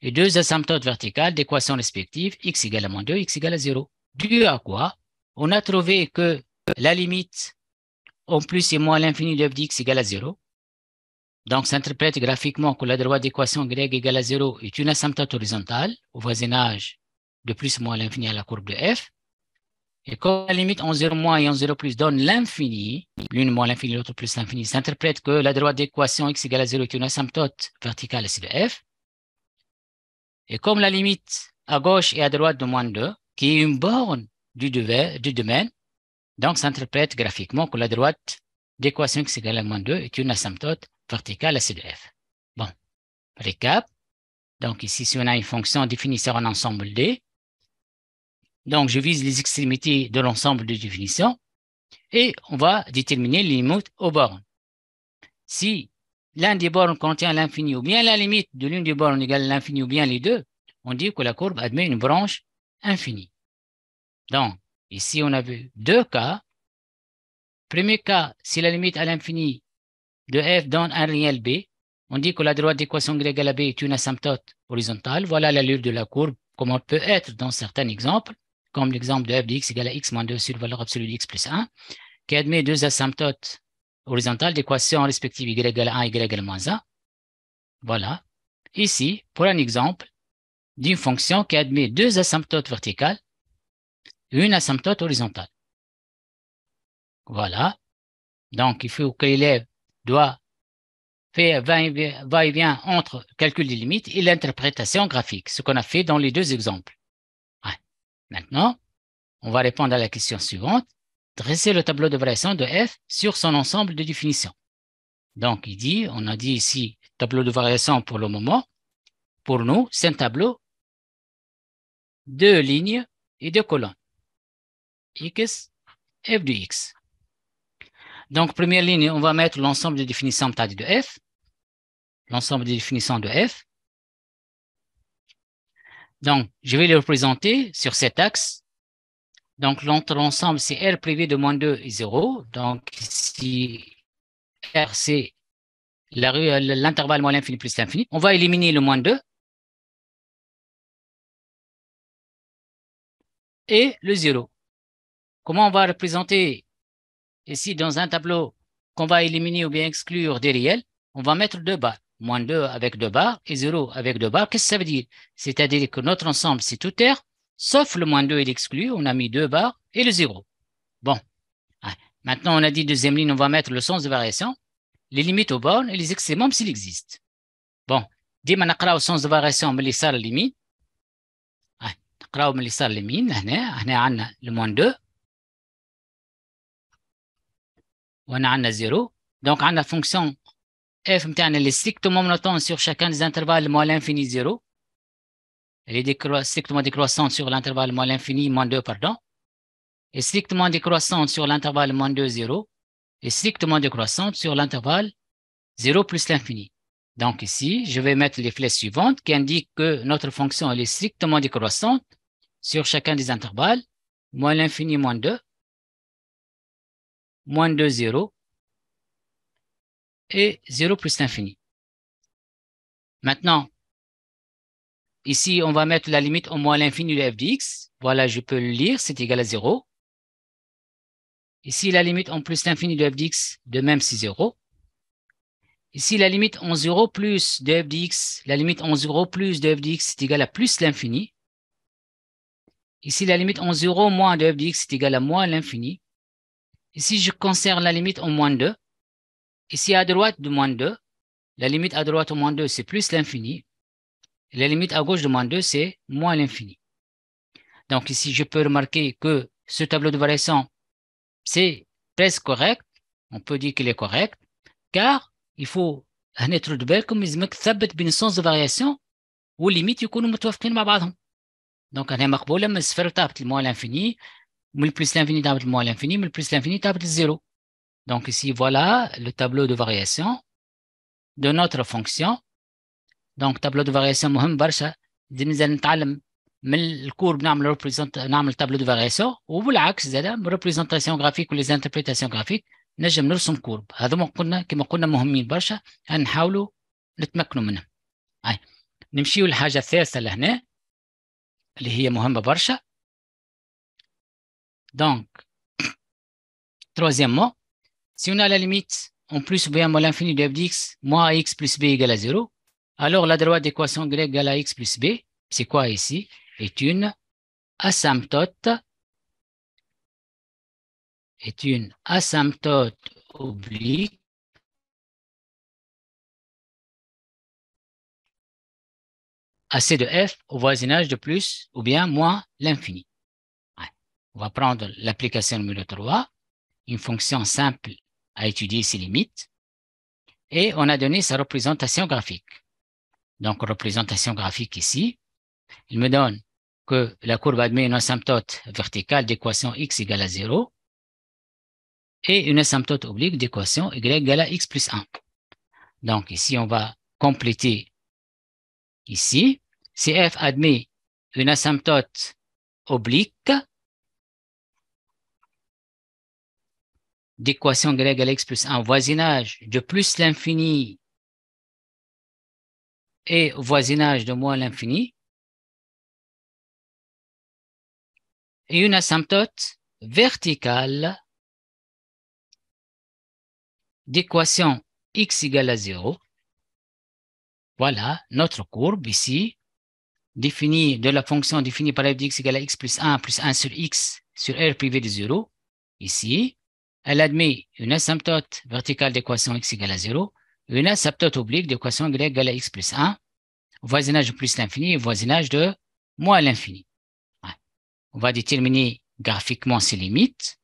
et deux asymptotes verticales d'équations respectives, x égale à moins 2, x égale à 0. Dû à quoi? On a trouvé que la limite en plus et moins l'infini de f de x égale à 0. Donc, ça interprète graphiquement que la droite d'équation y égale à 0 est une asymptote horizontale au voisinage de plus ou moins l'infini à la courbe de f. Et comme la limite en 0 moins et en 0 plus donne l'infini, l'une moins l'infini, l'autre plus l'infini, ça interprète que la droite d'équation x égale à 0 est une asymptote verticale à C de f. Et comme la limite à gauche et à droite de moins 2, qui est une borne du domaine, donc ça interprète graphiquement que la droite d'équation x égale à moins 2 est une asymptote verticale à C de f. Bon, récap. Donc ici, si on a une fonction définie sur un ensemble D, donc je vise les extrémités de l'ensemble de définition et on va déterminer les limites aux bornes. Si l'un des bornes contient l'infini ou bien la limite de l'une des bornes égale à l'infini ou bien les deux, on dit que la courbe admet une branche infinie. Donc, ici, on a vu deux cas. Premier cas, si la limite à l'infini de f donne un réel b, on dit que la droite d'équation y égale à b est une asymptote horizontale. Voilà l'allure de la courbe, comme on peut être dans certains exemples, comme l'exemple de f de x égale à x moins 2 sur valeur absolue de x plus 1, qui admet deux asymptotes horizontales d'équations respectives y égale à 1 et y égale à moins 1. Voilà. Ici, pour un exemple d'une fonction qui admet deux asymptotes verticales et une asymptote horizontale. Voilà. Donc, il faut que l'élève doit faire va-et-vient entre calcul des limites et l'interprétation graphique, ce qu'on a fait dans les deux exemples. Ouais. Maintenant, on va répondre à la question suivante. Dresser le tableau de variation de f sur son ensemble de définitions. Donc, on a dit ici, tableau de variation pour le moment. Pour nous, c'est un tableau de lignes et de colonnes. X, f de x. Donc, première ligne, on va mettre l'ensemble de définitions de f. L'ensemble de définitions de f. Donc, je vais le représenter sur cet axe. Donc, l'ensemble, c'est R privé de moins 2 et 0. Donc, ici, R, c'est l'intervalle moins l'infini plus l'infini. On va éliminer le moins 2 et le 0. Comment on va représenter ici dans un tableau qu'on va éliminer ou bien exclure des réels? On va mettre deux barres. Moins 2 avec deux barres et 0 avec deux barres. Qu'est-ce que ça veut dire? C'est-à-dire que notre ensemble, c'est tout R, sauf le moins 2 et l'exclu. On a mis deux barres et le 0. Bon. Maintenant, on a dit deuxième ligne, on va mettre le sens de variation, les limites aux bornes et les extrémums s'il existe. Bon. ديما نقراو sens de variation ملي صار limite. نقراو من اليسار لليمين. هنا عندنا الموان 2 وهنا عندنا 0. دونك عندنا فونكسيون f نتاعنا اللي strictement monotone sur chacun des intervalles moins l'infini 0. Elle est strictement décroissante sur l'intervalle moins l'infini moins 2, pardon. Et strictement décroissante sur l'intervalle moins 2, 0. Et strictement décroissante sur l'intervalle 0 plus l'infini. Donc ici, je vais mettre les flèches suivantes qui indiquent que notre fonction elle est strictement décroissante sur chacun des intervalles, moins l'infini, moins 2, moins 2, 0, et 0 plus l'infini. Maintenant, ici, on va mettre la limite au moins l'infini de f de x. Voilà, je peux le lire, c'est égal à 0. Ici, la limite en plus l'infini de f de x, de même, c'est 0. Ici, la limite en 0 plus de f de x, la limite en 0 plus de f de x est égale à plus l'infini. Ici, la limite en 0 moins de f de x est égale à moins l'infini. Ici, je conserve la limite en moins 2. Ici, à droite de moins 2, la limite à droite de moins 2, c'est plus l'infini. Et la limite à gauche de moins 2, c'est moins l'infini. Donc ici, je peux remarquer que ce tableau de variation, c'est presque correct. On peut dire qu'il est correct, car il faut هنترد بالكم لازمك تثبت بين السونس دو فارياسيون والليميت يكونوا متوافقين مع بعضهم. دونك هنا مقبوله من الصفر تابت لموان لانفيني، من البلس لانفيني تابت لموان لانفيني، من البلس لانفيني تابت للزيرو. Donc ici, voilà le tableau de variation de notre fonction. Donc tableau de variation مهم برشا، نزل نتعلم من الكور نعمل tableau de variation، وبالعكس زاد ريبريزونتاسيون جرافيك وليز انتربريتاسيون جرافيك نجم نرسم كورب. هذوما قلنا كما قلنا مهمين برشا، نحاولوا نتمكنوا منهم. نمشيو للحاجه الثالثه لهنا اللي هي مهمه برشا. Donc troisièmement, si on a la limite en plus ou bien moins l'infini de f de x moins x plus b égale à 0, alors la droite d'équation y égale à x plus b, c'est quoi ici? Est une asymptote oblique à c de f au voisinage de plus ou bien moins l'infini. On va prendre l'application numéro 3, une fonction simple à étudier ses limites, et on a donné sa représentation graphique. Donc, représentation graphique ici, il me donne que la courbe admet une asymptote verticale d'équation x égale à 0 et une asymptote oblique d'équation y égale à x plus 1. Donc, ici, on va compléter ici. Si f admet une asymptote oblique d'équation y égale à x plus 1, voisinage de plus l'infini et voisinage de moins l'infini, et une asymptote verticale d'équation x égale à 0. Voilà notre courbe ici, définie de la fonction définie par f de x égale à x plus 1 sur x sur r privé de 0. Ici, elle admet une asymptote verticale d'équation x égale à 0, une asymptote oblique d'équation y égale à x plus 1, voisinage de plus l'infini et voisinage de moins l'infini. On va déterminer graphiquement ces limites.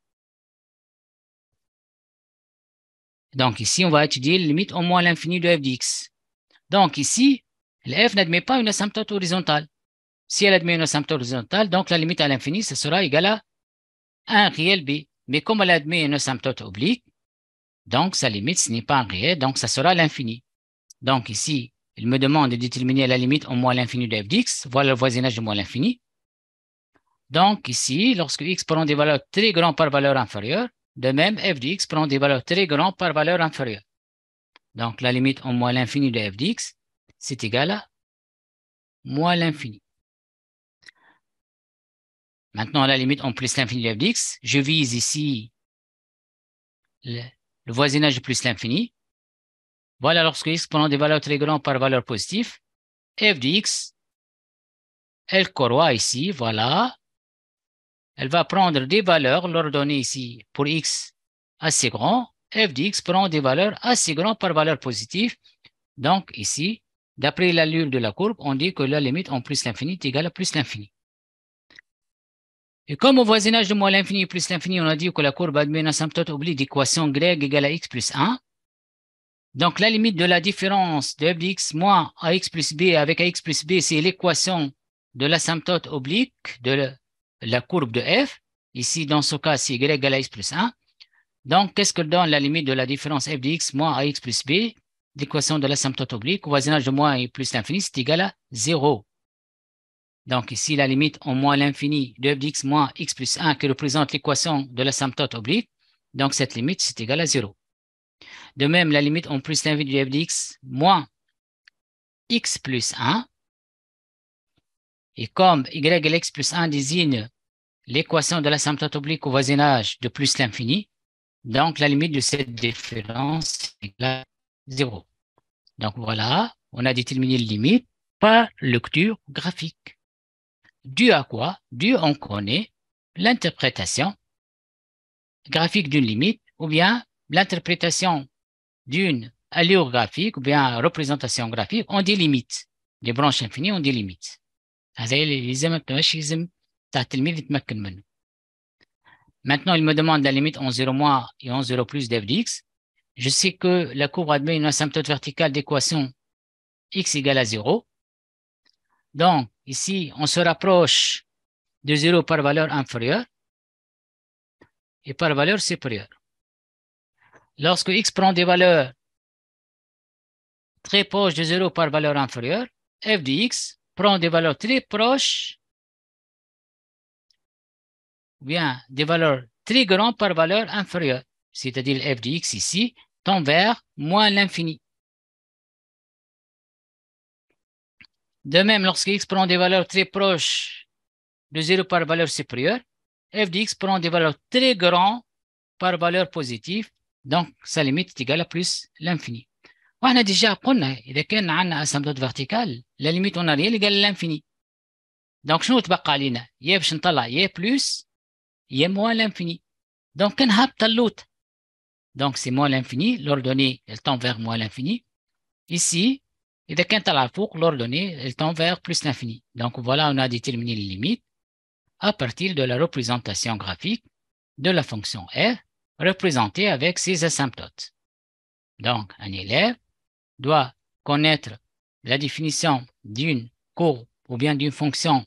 Donc ici, on va étudier les limites au moins l'infini de f de x. Donc ici, le f n'admet pas une asymptote horizontale. Si elle admet une asymptote horizontale, donc la limite à l'infini, ce sera égal à 1 réel b. Mais comme elle admet une asymptote oblique, donc sa limite, ce n'est pas un réel, donc ça sera l'infini. Donc ici, il me demande de déterminer la limite au moins l'infini de f de x. Voilà le voisinage de moins l'infini. Donc ici, lorsque x prend des valeurs très grandes par valeur inférieure, de même, f de x prend des valeurs très grandes par valeur inférieure. Donc la limite au moins l'infini de f de x, c'est égal à moins l'infini. Maintenant, la limite en plus l'infini de f de x, je vise ici le voisinage de plus l'infini. Voilà, lorsque x prend des valeurs très grandes par valeur positive, f de x, elle corroit ici, voilà. Elle va prendre des valeurs, l'ordonnée ici pour x assez grand. F de x prend des valeurs assez grandes par valeur positive. Donc ici, d'après l'allure de la courbe, on dit que la limite en plus l'infini est égale à plus l'infini. Et comme au voisinage de moins l'infini plus l'infini, on a dit que la courbe admet une asymptote oblique d'équation y égale à x plus 1. Donc, la limite de la différence de f de x moins ax plus b avec ax plus b, c'est l'équation de l'asymptote oblique de la courbe de f. Ici, dans ce cas, c'est y égale à x plus 1. Donc, qu'est-ce que donne la limite de la différence f de x moins ax plus b, l'équation de l'asymptote oblique au voisinage de moins et plus l'infini, c'est égal à 0. Donc, ici, la limite en moins l'infini de f de x moins x plus 1 qui représente l'équation de l'asymptote oblique. Donc, cette limite, c'est égal à 0. De même, la limite en plus l'infini de f de x moins x plus 1. Et comme y égale x plus 1 désigne l'équation de l'asymptote oblique au voisinage de plus l'infini, donc la limite de cette différence est égale à 0. Donc voilà, on a déterminé la limite par lecture graphique. Dû à quoi? Dû on connaît l'interprétation graphique d'une limite ou bien l'interprétation d'une allure graphique ou bien représentation graphique, on dit limite. Les branches infinies, on dit limite. Maintenant, il me demande la limite en 0 moins et en 0 plus de f de x. Je sais que la courbe admet une asymptote verticale d'équation x égale à 0. Donc, ici, on se rapproche de 0 par valeur inférieure et par valeur supérieure. Lorsque x prend des valeurs très proches de 0 par valeur inférieure, f de x prend des valeurs très proches ou bien des valeurs très grandes par valeur inférieure, c'est-à-dire f de x ici tend vers moins l'infini. De même, lorsque x prend des valeurs très proches de 0 par valeur supérieure, f de x prend des valeurs très grandes par valeur positive, donc sa limite est égale à plus l'infini. وإحنا déjà قلنا إذا كان عندنا asymptote verticale la limite en arrière égale à l'infini. Donc شنو تبقى علينا؟ يا باش نطلع يا plus يا moins l'infini. Donc كنهبط اللوت. Donc c'est moins l'infini, l'ordonnée elle tend vers moins l'infini. Ici, إذا كان طلع فوق l'ordonnée elle tend vers plus l'infini. Donc voilà, on a déterminé les limites à partir de la représentation graphique de la fonction f représentée avec ses asymptotes. Donc un élève doit connaître la définition d'une courbe ou bien d'une fonction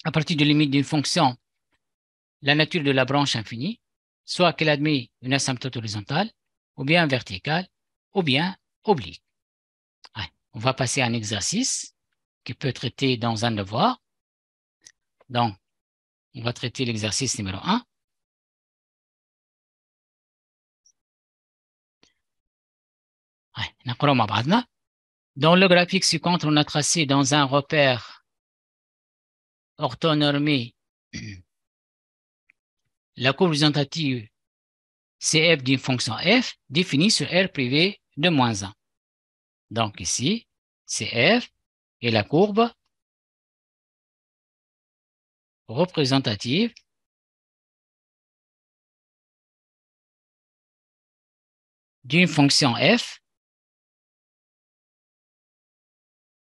à partir de limite d'une fonction, la nature de la branche infinie, soit qu'elle admet une asymptote horizontale, ou bien verticale, ou bien oblique. Ouais. On va passer à un exercice qui peut être traité dans un devoir. Donc, on va traiter l'exercice numéro 1. Ouais. Dans le graphique ci-contre, on a tracé dans un repère orthonormé la courbe représentative CF d'une fonction f définie sur R privé de moins 1. Donc ici, CF est la courbe représentative d'une fonction f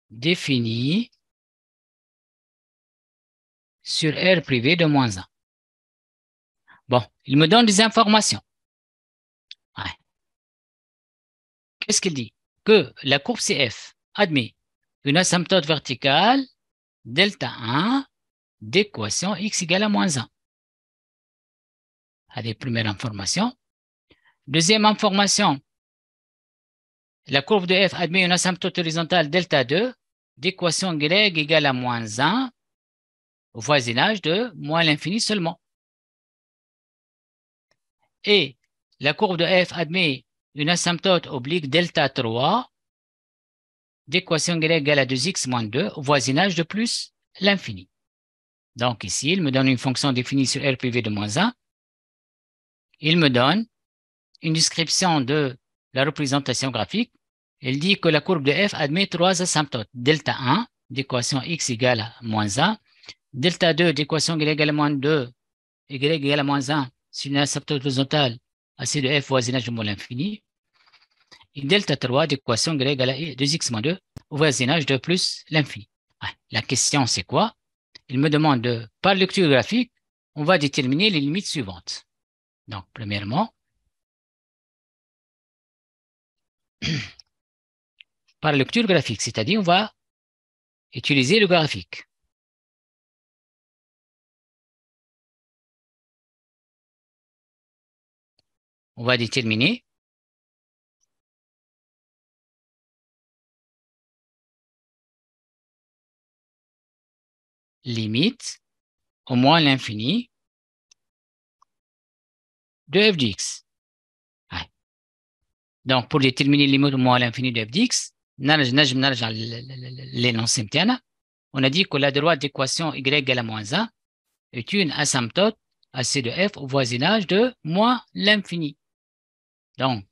définie sur R privé de moins 1. Bon, il me donne des informations. Ouais. Qu'est-ce qu'il dit? Que la courbe CF admet une asymptote verticale delta 1 d'équation x égale à moins 1. Allez, première information. Deuxième information, la courbe de f admet une asymptote horizontale delta 2 d'équation y égale à moins 1 au voisinage de moins l'infini seulement. Et la courbe de f admet une asymptote oblique delta 3 d'équation y égale à 2x moins 2 au voisinage de plus l'infini. Donc ici, il me donne une fonction définie sur R privé de moins 1. Il me donne une description de la représentation graphique. Il dit que la courbe de f admet trois asymptotes. Delta 1 d'équation x égale à moins 1. Delta 2 d'équation y égale à moins 2. Y égale à moins 1. C'est une asymptote horizontale à c de f voisinage de moins l'infini. Et delta 3 d'équation y égale à 2x moins 2 au voisinage de plus l'infini. La question c'est quoi? Il me demande par lecture graphique on va déterminer les limites suivantes. Donc, premièrement, par lecture graphique, c'est-à-dire on va utiliser le graphique. On va déterminer limite au moins l'infini de f de x. Donc, pour déterminer limite au moins l'infini de f de x, نرجع l'énoncé متاعنا. On a dit que la droite d'équation y égale à moins 1 est une asymptote à c de f au voisinage de moins l'infini. Donc,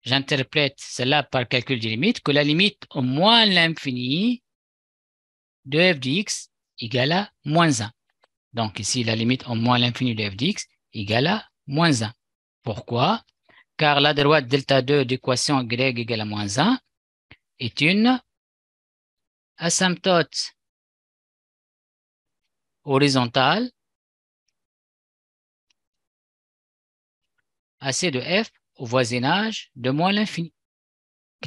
j'interprète cela par calcul des limites, que la limite au moins l'infini de f de x égale à moins 1. Donc, ici, la limite au moins l'infini de f de x égale à moins 1. Pourquoi? Car la droite delta 2 d'équation y égale à moins 1 est une asymptote horizontale à c de f au voisinage de moins l'infini.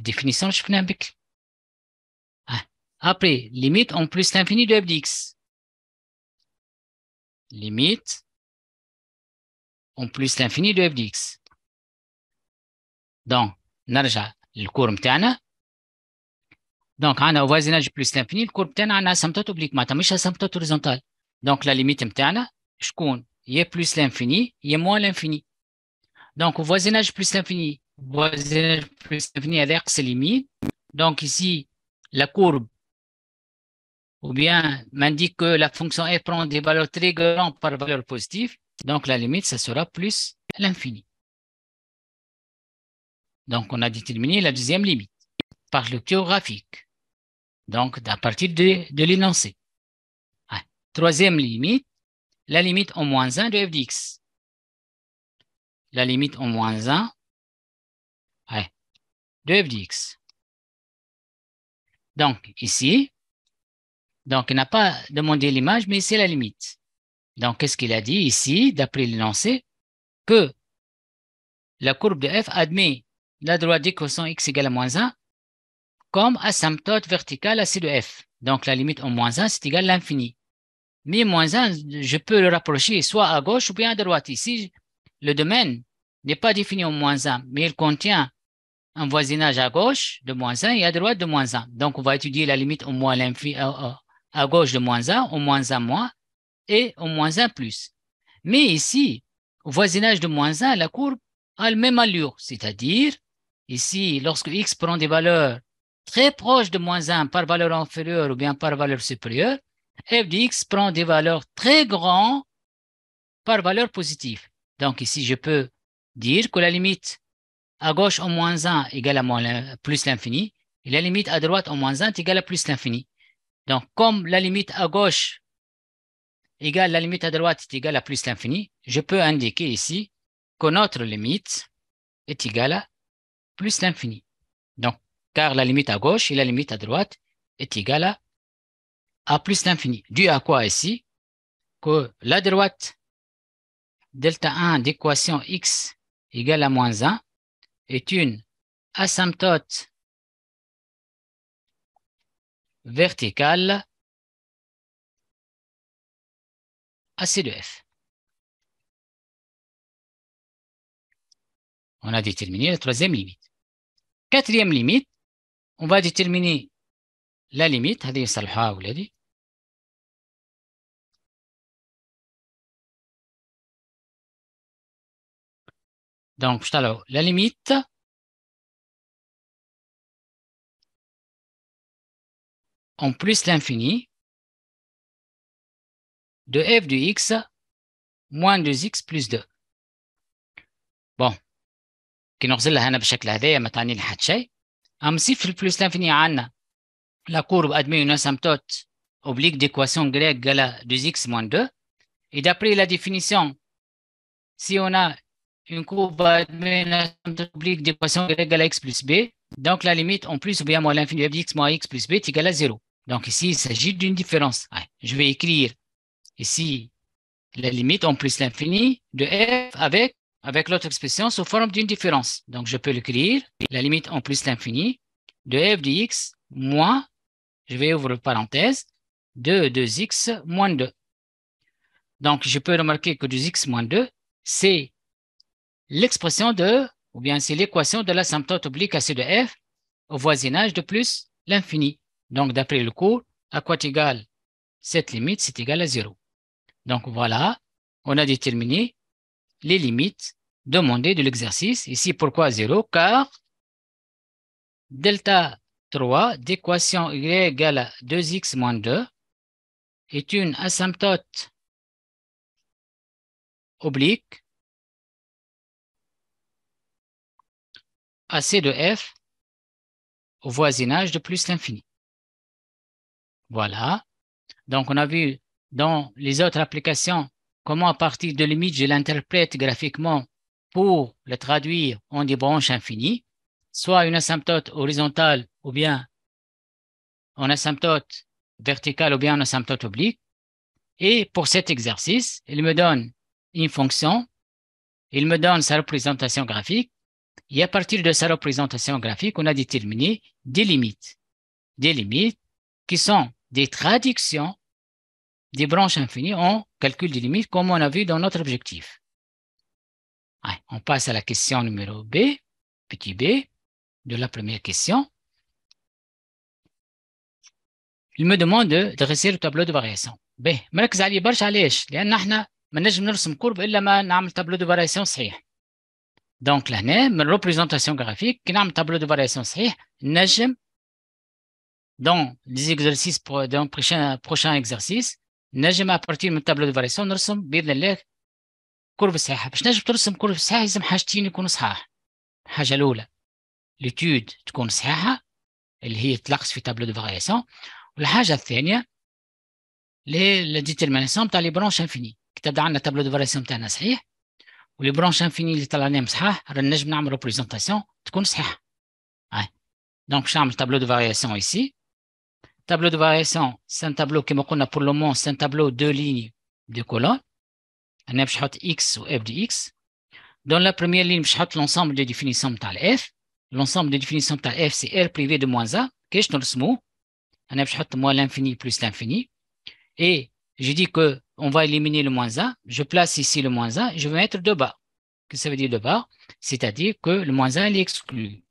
Définition شفناها بك. Après, limite en plus l'infini de f de x. Limite en plus l'infini de f de x. Donc, نرجع للكور متاعنا. Donc, عندنا au voisinage plus l'infini, الكور متاعنا عندنا asymptote oblique معناتها مش asymptote horizontale. Donc, la limite متاعنا شكون؟ هي plus l'infini, هي moins l'infini. Donc, au voisinage plus l'infini, هذا يقص اليمين. Donc, ici, la courbe, ou bien m'indique que la fonction f prend des valeurs très grandes par valeur positive. Donc, la limite, ça sera plus l'infini. Donc, on a déterminé la deuxième limite par lecture graphique. Donc, à partir de l'énoncé. Troisième limite, la limite en moins 1 de f de x. La limite en moins 1 de f de x. Donc, ici, donc, il n'a pas demandé l'image, mais c'est la limite. Donc, qu'est-ce qu'il a dit ici, d'après l'énoncé, que la courbe de f admet la droite d'équation x égale à moins 1 comme asymptote verticale à c de f. Donc, la limite en moins 1, c'est égal à l'infini. Mais moins 1, je peux le rapprocher soit à gauche ou bien à droite. Ici, le domaine n'est pas défini en moins 1, mais il contient un voisinage à gauche de moins 1 et à droite de moins 1. Donc, on va étudier la limite au moins l'infini à gauche de moins 1, au moins 1 moins, et au moins 1 plus. Mais ici, au voisinage de moins 1, la courbe a la même allure, c'est-à-dire, ici, lorsque x prend des valeurs très proches de moins 1 par valeur inférieure ou bien par valeur supérieure, f de x prend des valeurs très grandes par valeur positive. Donc ici, je peux dire que la limite à gauche en moins 1 égale à plus l'infini, et la limite à droite en moins 1 est égale à plus l'infini. Donc, comme la limite à gauche égale la limite à droite est égale à plus l'infini, je peux indiquer ici que notre limite est égale à plus l'infini. Donc, car la limite à gauche et la limite à droite est égale à plus l'infini. Dû à quoi ici? Que la droite delta 1 d'équation x égale à moins 1 est une asymptote verticale à c de f. On a déterminé la troisième limite. Quatrième limite, on va déterminer la limite. هذه يصلحوها أولادي. Donc, la limite en plus l'infini de f de x moins 2x plus 2. Bon, كي نغزلها هنا بالشكل هذايا ما تعني لي حتى شيء. نصير في البلوس l'infini عندنا la courbe admet une asymptote oblique d'équation grecque égale à 2x moins 2. Et d'après la définition, si on a une courbe admet une asymptote oblique d'équation grecque égale à x plus b, donc la limite en plus ou bien moins l'infini de f de x moins x plus b est égale à 0. Donc ici, il s'agit d'une différence. Je vais écrire ici la limite en plus l'infini de f avec l'autre expression sous forme d'une différence. Donc, je peux l'écrire, la limite en plus l'infini de f de x moins, je vais ouvrir parenthèse, de 2x moins 2. Donc, je peux remarquer que 2x moins 2, c'est l'expression de, ou bien c'est l'équation de l'asymptote oblique à c de f au voisinage de plus l'infini. Donc, d'après le cours, à quoi est égal cette limite? C'est égal à 0. Donc, voilà, on a déterminé les limites demandées de l'exercice. Ici, pourquoi 0? Car delta 3 d'équation y égale à 2x moins 2 est une asymptote oblique à c de f au voisinage de plus l'infini. Voilà. Donc, on a vu dans les autres applications comment à partir de limites, je l'interprète graphiquement pour le traduire en des branches infinies, soit une asymptote horizontale ou bien en asymptote verticale ou bien en asymptote oblique. Et pour cet exercice, il me donne une fonction, il me donne sa représentation graphique, et à partir de sa représentation graphique, on a déterminé des limites qui sont des traductions des branches infinies en calcul des limites, comme on a vu dans notre objectif. Allez, on passe à la question numéro B, petit b, de la première question. Il me demande de dresser le tableau de variation. B, مركز عليه برشا علاش؟ لأن احنا ما نجم نرسم كورب إلا ما نعمل tableau de variation صحيح. Donc لهنا من représentation graphique كي نعمل tableau de variation صحيح نجم dans les exercices dans prochain exercice نجم à partir من tableau de variation نرسم بإذن الله كورب صحيحة. باش نجم ترسم كورب صحيح لازم حاجتين يكونوا صحاح. الحاجة الأولى l'étude تكون صحيحة اللي هي تلخص في tableau de variation. والحاجة الثانية لا ديترميناسيون تاع لي برونش انفيني. كي تبدا عندنا تابلو دو فارياسيون تاعنا صحيح ولي برونش انفيني اللي طلعناهم صحاح رانا نجم نعمل ريبريزونطاسيون تكون صحيحه. دونك باش نعمل تابلو دو فارياسيون ايسي. تابلو دو فارياسيون سي ان تابلو كيما قلنا بور لو مون سي ان تابلو دو ليني دو كولون. انا باش نحط اكس و اف دي اكس. دون لا بروميير لين باش نحط لونسومبل دو ديفينيسيون تاع الاف. لونسومبل دو ديفينيسيون تاع الاف سي ار بريفي دو موان ا. كيفاش نرسموه؟ انا باش نحط موان لانفيني بلس لانفيني. Et je dis qu'on va éliminer le moins 1. Je place ici le moins 1 et je vais mettre 2 barres. Qu'est-ce que ça veut dire 2 barres? C'est-à-dire que le moins 1 est exclu.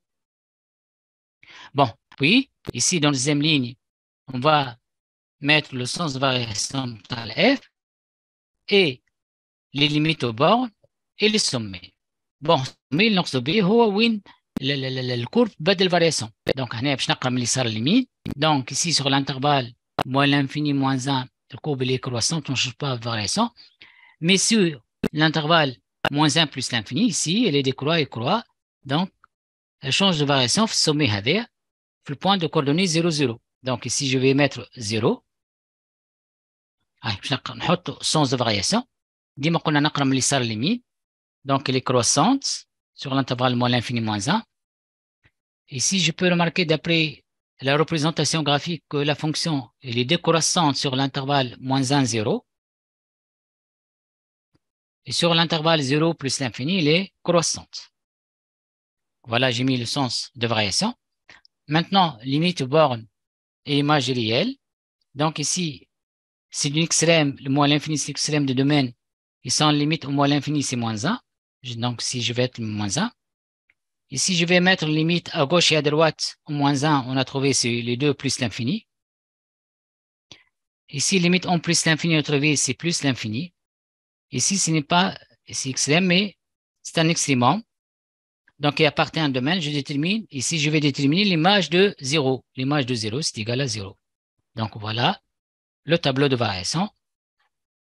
Bon, puis, ici, dans la deuxième ligne, on va mettre le sens de variation totale f et les limites aux bornes et les sommets. Bon, mais le sommet, c'est où le courbe بدل variation. Donc, on a besoin de la limite. Donc, ici, sur l'intervalle, moins l'infini, moins 1, le courbe est croissante, on ne change pas de variation. Mais sur l'intervalle moins 1 plus l'infini, ici, elle est décroît et croît. Donc, elle change de variation, sommet هذا, le point de coordonnées 0, 0. Donc, ici, je vais mettre 0. Je vais mettre sens de variation. ديما قلنا نقرا من اليسار اليمين. Donc, elle est croissante sur l'intervalle moins l'infini, moins 1. Ici, je peux remarquer d'après la représentation graphique que la fonction elle est décroissante sur l'intervalle moins 1, 0. Et sur l'intervalle 0 plus l'infini, elle est croissante. Voilà, j'ai mis le sens de variation. Maintenant, limite borne et image réelle. Donc ici, c'est d'une extrême, le moins l'infini, c'est l'extrême de domaine. Et sans limite au moins l'infini, c'est moins 1. Donc, si je vais être moins 1. Ici, je vais mettre limite à gauche et à droite. Au moins 1, on a trouvé les 2 plus l'infini. Ici, limite en plus l'infini, on a trouvé c'est plus l'infini. Ici, ce n'est pas c'est extrême, mais c'est un extrémum. Donc, il appartient à un domaine. Je détermine, ici, je vais déterminer l'image de 0. L'image de 0, c'est égal à 0. Donc, voilà le tableau de variation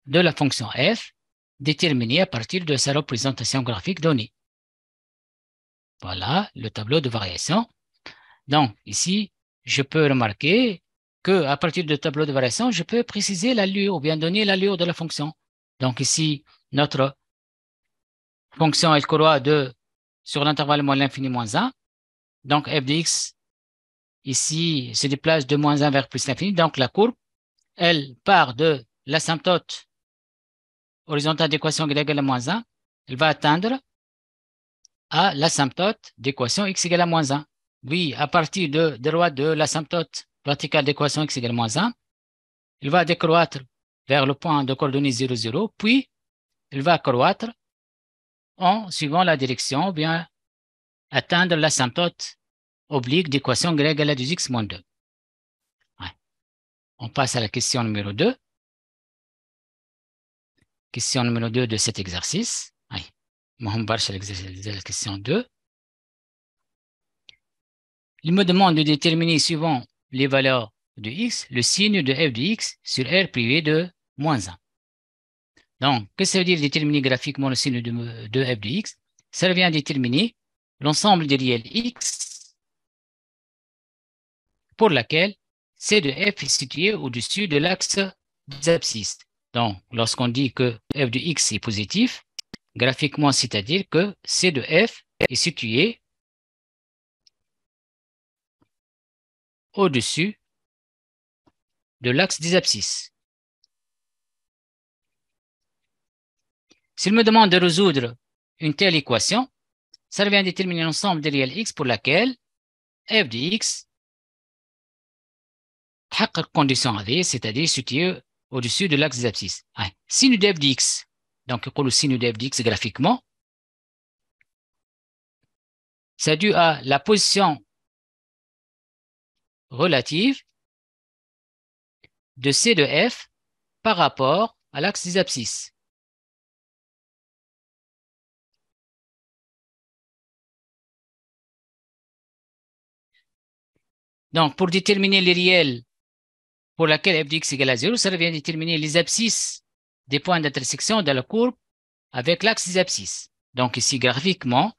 de la fonction f déterminé à partir de sa représentation graphique donnée. Voilà le tableau de variation. Donc, ici, je peux remarquer qu'à partir du tableau de variation, je peux préciser l'allure ou bien donner l'allure de la fonction. Donc, ici, notre fonction, elle croît sur l'intervalle moins l'infini moins 1. Donc, f de x, ici, se déplace de moins 1 vers plus l'infini. Donc, la courbe, elle part de l'asymptote horizontale d'équation y égale à moins 1, elle va atteindre à l'asymptote d'équation x égale à moins 1. Oui, à partir de droite de l'asymptote verticale d'équation x égale à moins 1, il va décroître vers le point de coordonnées 0, 0, puis il va croître en suivant la direction, ou bien atteindre l'asymptote oblique d'équation y égale à 2x moins 2. Ouais. On passe à la question numéro 2. Question numéro 2 de cet exercice. On va chercher la question 2. Il me demande de déterminer, suivant les valeurs de x, le signe de f de x sur R privé de moins 1. Donc, qu'est-ce que ça veut dire déterminer graphiquement le signe de f de x? Ça revient à déterminer l'ensemble des réels x pour laquelle c de f est situé au-dessus de l'axe des abscisses. Donc, lorsqu'on dit que f de x est positif, graphiquement, c'est-à-dire que c de f est situé au-dessus de l'axe des abscisses. S'il me demande de résoudre une telle équation, ça revient à déterminer l'ensemble des réels x pour laquelle f de x تحقق condition هذه, c'est-à-dire situé au-dessus de l'axe des abscisses. Signe de f de x, donc le signe de f de x graphiquement, c'est dû à la position relative de c de f par rapport à l'axe des abscisses. Donc, pour déterminer les réels pour laquelle f de x égale à 0, ça revient à déterminer les abscisses des points d'intersection de la courbe avec l'axe des abscisses. Donc, ici, graphiquement,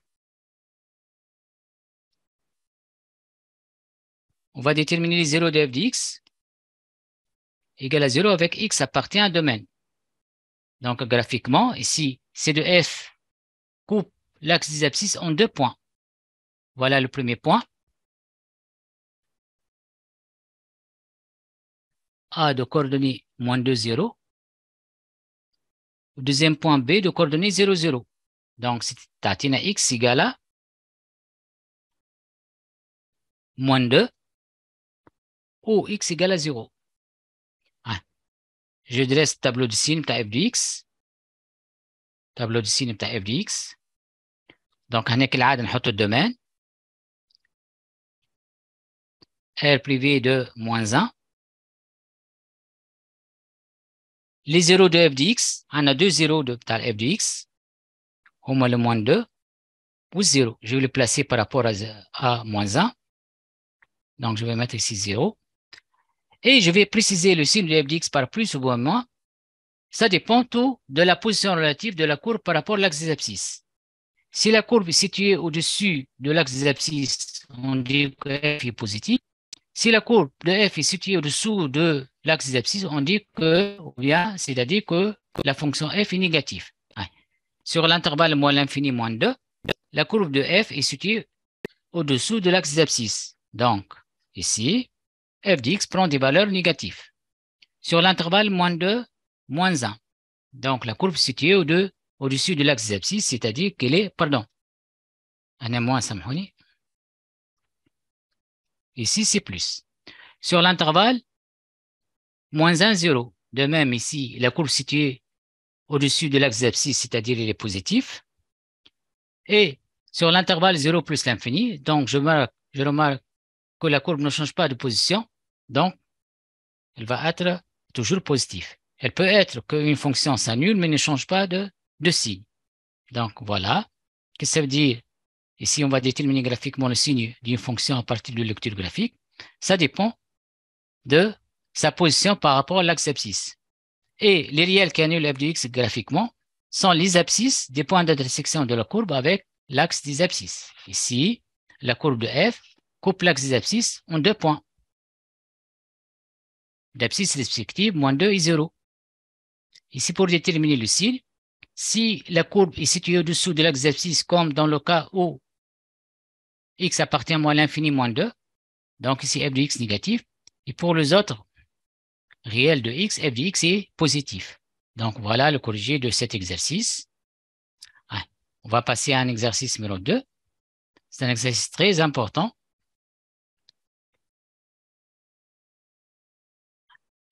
on va déterminer les 0 de f de x égale à 0 avec x appartient à un domaine. Donc, graphiquement, ici, c de f coupe l'axe des abscisses en 2 points. Voilà le premier point. A de coordonnées moins 2, 0. Deuxième point B de coordonnées 0, 0. Donc, c'est tatina x égale à moins 2 ou x égale à 0. Je dresse tableau de signe de f de x. Tableau de signe de f de x. Donc, on a le domaine. R privé de moins 1. Les 0 de f de x, on a 2 0 de f de x. Au moins le moins 2 ou 0. Je vais le placer par rapport à moins 1. Donc, je vais mettre ici 0. Et je vais préciser le signe de f de x par plus ou moins. Ça dépend tout de la position relative de la courbe par rapport à l'axe des abscisses. Si la courbe est située au-dessus de l'axe des abscisses, on dit que f est positif. Si la courbe de f est située au-dessous de l'axe des abscisses, on dit que, ou bien, c'est-à-dire que la fonction f est négative. Sur l'intervalle moins l'infini moins 2, la courbe de f est située au-dessous de l'axe des abscisses. Donc, ici, f de x prend des valeurs négatives. Sur l'intervalle moins 2, moins 1. Donc, la courbe est située au-dessus de l'axe des abscisses, c'est-à-dire qu'elle est, pardon, ici, c'est plus. Sur l'intervalle, moins 1, 0. De même, ici, la courbe située au-dessus de l'axe des abscisses, c'est-à-dire elle est positive. Et sur l'intervalle 0 plus l'infini, donc je remarque que la courbe ne change pas de position, donc elle va être toujours positive. Elle peut être qu'une fonction s'annule, mais ne change pas de signe. Donc voilà. Qu'est-ce que ça veut dire? Ici, on va déterminer graphiquement le signe d'une fonction à partir de lecture graphique. Ça dépend de sa position par rapport à l'axe abscisse. Et les réels qui annulent f de x graphiquement sont les abscisses des points d'intersection de la courbe avec l'axe des abscisses. Ici, la courbe de f coupe l'axe des abscisses en 2 points d'abscisse respective, moins 2 et 0. Ici, pour déterminer le signe, si la courbe est située au-dessous de l'axe des abscisses, comme dans le cas où x appartient à moins l'infini moins 2, donc ici f de x négatif, et pour les autres réels de x, f de x est positif. Donc, voilà le corrigé de cet exercice. Ah, on va passer à un exercice numéro 2. C'est un exercice très important.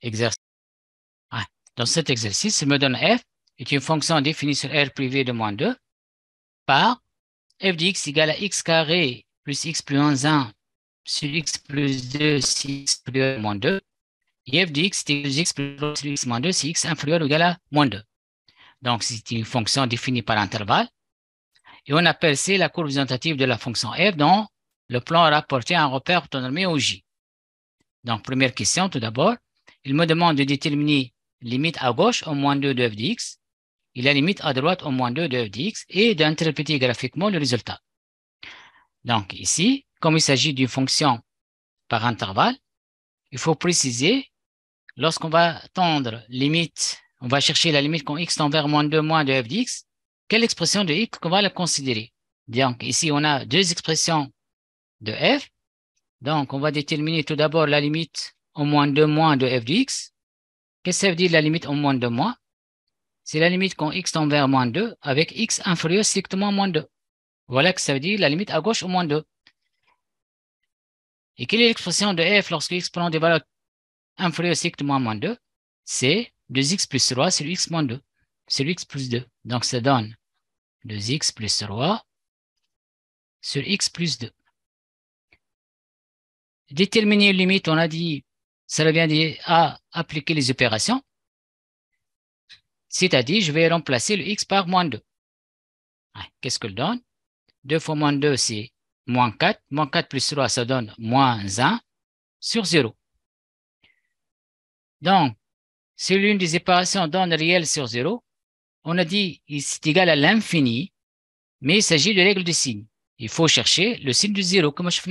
Exercice. Ah, dans cet exercice, il me donne f est une fonction définie sur R privé de moins 2 par f de x égale à x carré plus x plus moins 1 sur x plus 2 si x supérieur à moins 2. Et f de x égale à x plus x moins 2 si x inférieur ou égal à moins 2. Donc, c'est une fonction définie par intervalle. Et on appelle C la courbe représentative de la fonction f dont le plan rapporté à un repère orthonormé au J. Donc, première question, tout d'abord. Il me demande de déterminer limite à gauche au moins 2 de f de x et la limite à droite au moins 2 de f de x et d'interpréter graphiquement le résultat. Donc, ici, comme il s'agit d'une fonction par intervalle, il faut préciser, lorsqu'on va tendre limite, on va chercher la limite quand x tend vers moins 2 moins de f de x, quelle expression de x qu'on va la considérer? Donc, ici, on a deux expressions de f. Donc, on va déterminer tout d'abord la limite au moins 2 moins de f de x. Qu'est-ce que ça veut dire la limite au moins 2 moins? C'est la limite quand x tend vers moins 2 avec x inférieur strictement à moins 2. Voilà que ça veut dire la limite à gauche au moins 2. Et quelle est l'expression de f lorsque x prend des valeurs inférieures strictement à moins 2? C'est 2x plus 3 sur x moins 2, sur x plus 2. Donc, ça donne 2x plus 3 sur x plus 2. Déterminer une limite, on a dit, ça revient à appliquer les opérations. C'est-à-dire, je vais remplacer le x par moins 2. Qu'est-ce que le donne? 2 fois moins 2, c'est moins 4. Moins 4 plus 3, ça donne moins 1 sur 0. Donc, si l'une des opérations donne réel sur 0, on a dit c'est égal à l'infini, mais il s'agit de règle de signe. Il faut chercher le signe du 0, comme je fais.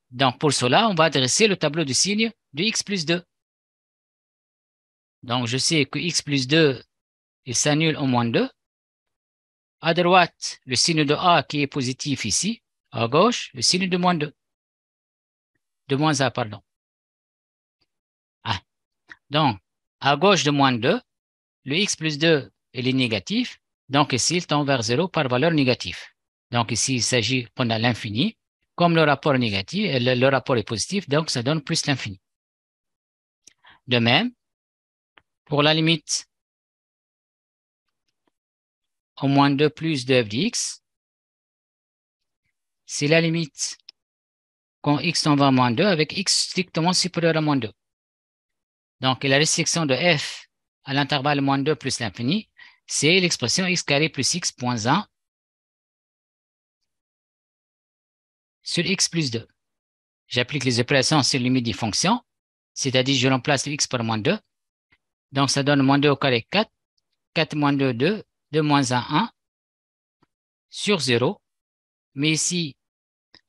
Donc, pour cela, on va adresser le tableau de signe de x plus 2. Donc, je sais que x plus 2, il s'annule au moins 2. À droite, le signe de A qui est positif ici. À gauche, le signe de moins 2. De moins A, pardon. Ah. Donc, à gauche de moins 2, le x plus 2, il est négatif. Donc, ici, il tend vers 0 par valeur négative. Donc, ici, il s'agit pendant l'infini. Comme le rapport est négatif, le rapport est positif, donc ça donne plus l'infini. De même, pour la limite au moins 2 plus de f de x, c'est la limite quand x tend vers moins 2 avec x strictement supérieur à moins 2. Donc, la restriction de f à l'intervalle moins 2 plus l'infini, c'est l'expression x carré plus x moins 1 sur x plus 2. J'applique les opérations sur limite des fonctions, c'est-à-dire je remplace le x par moins 2. Donc, ça donne moins 2 au carré 4, 4 moins 2, 2, 2 moins 1, 1 sur 0. Mais ici,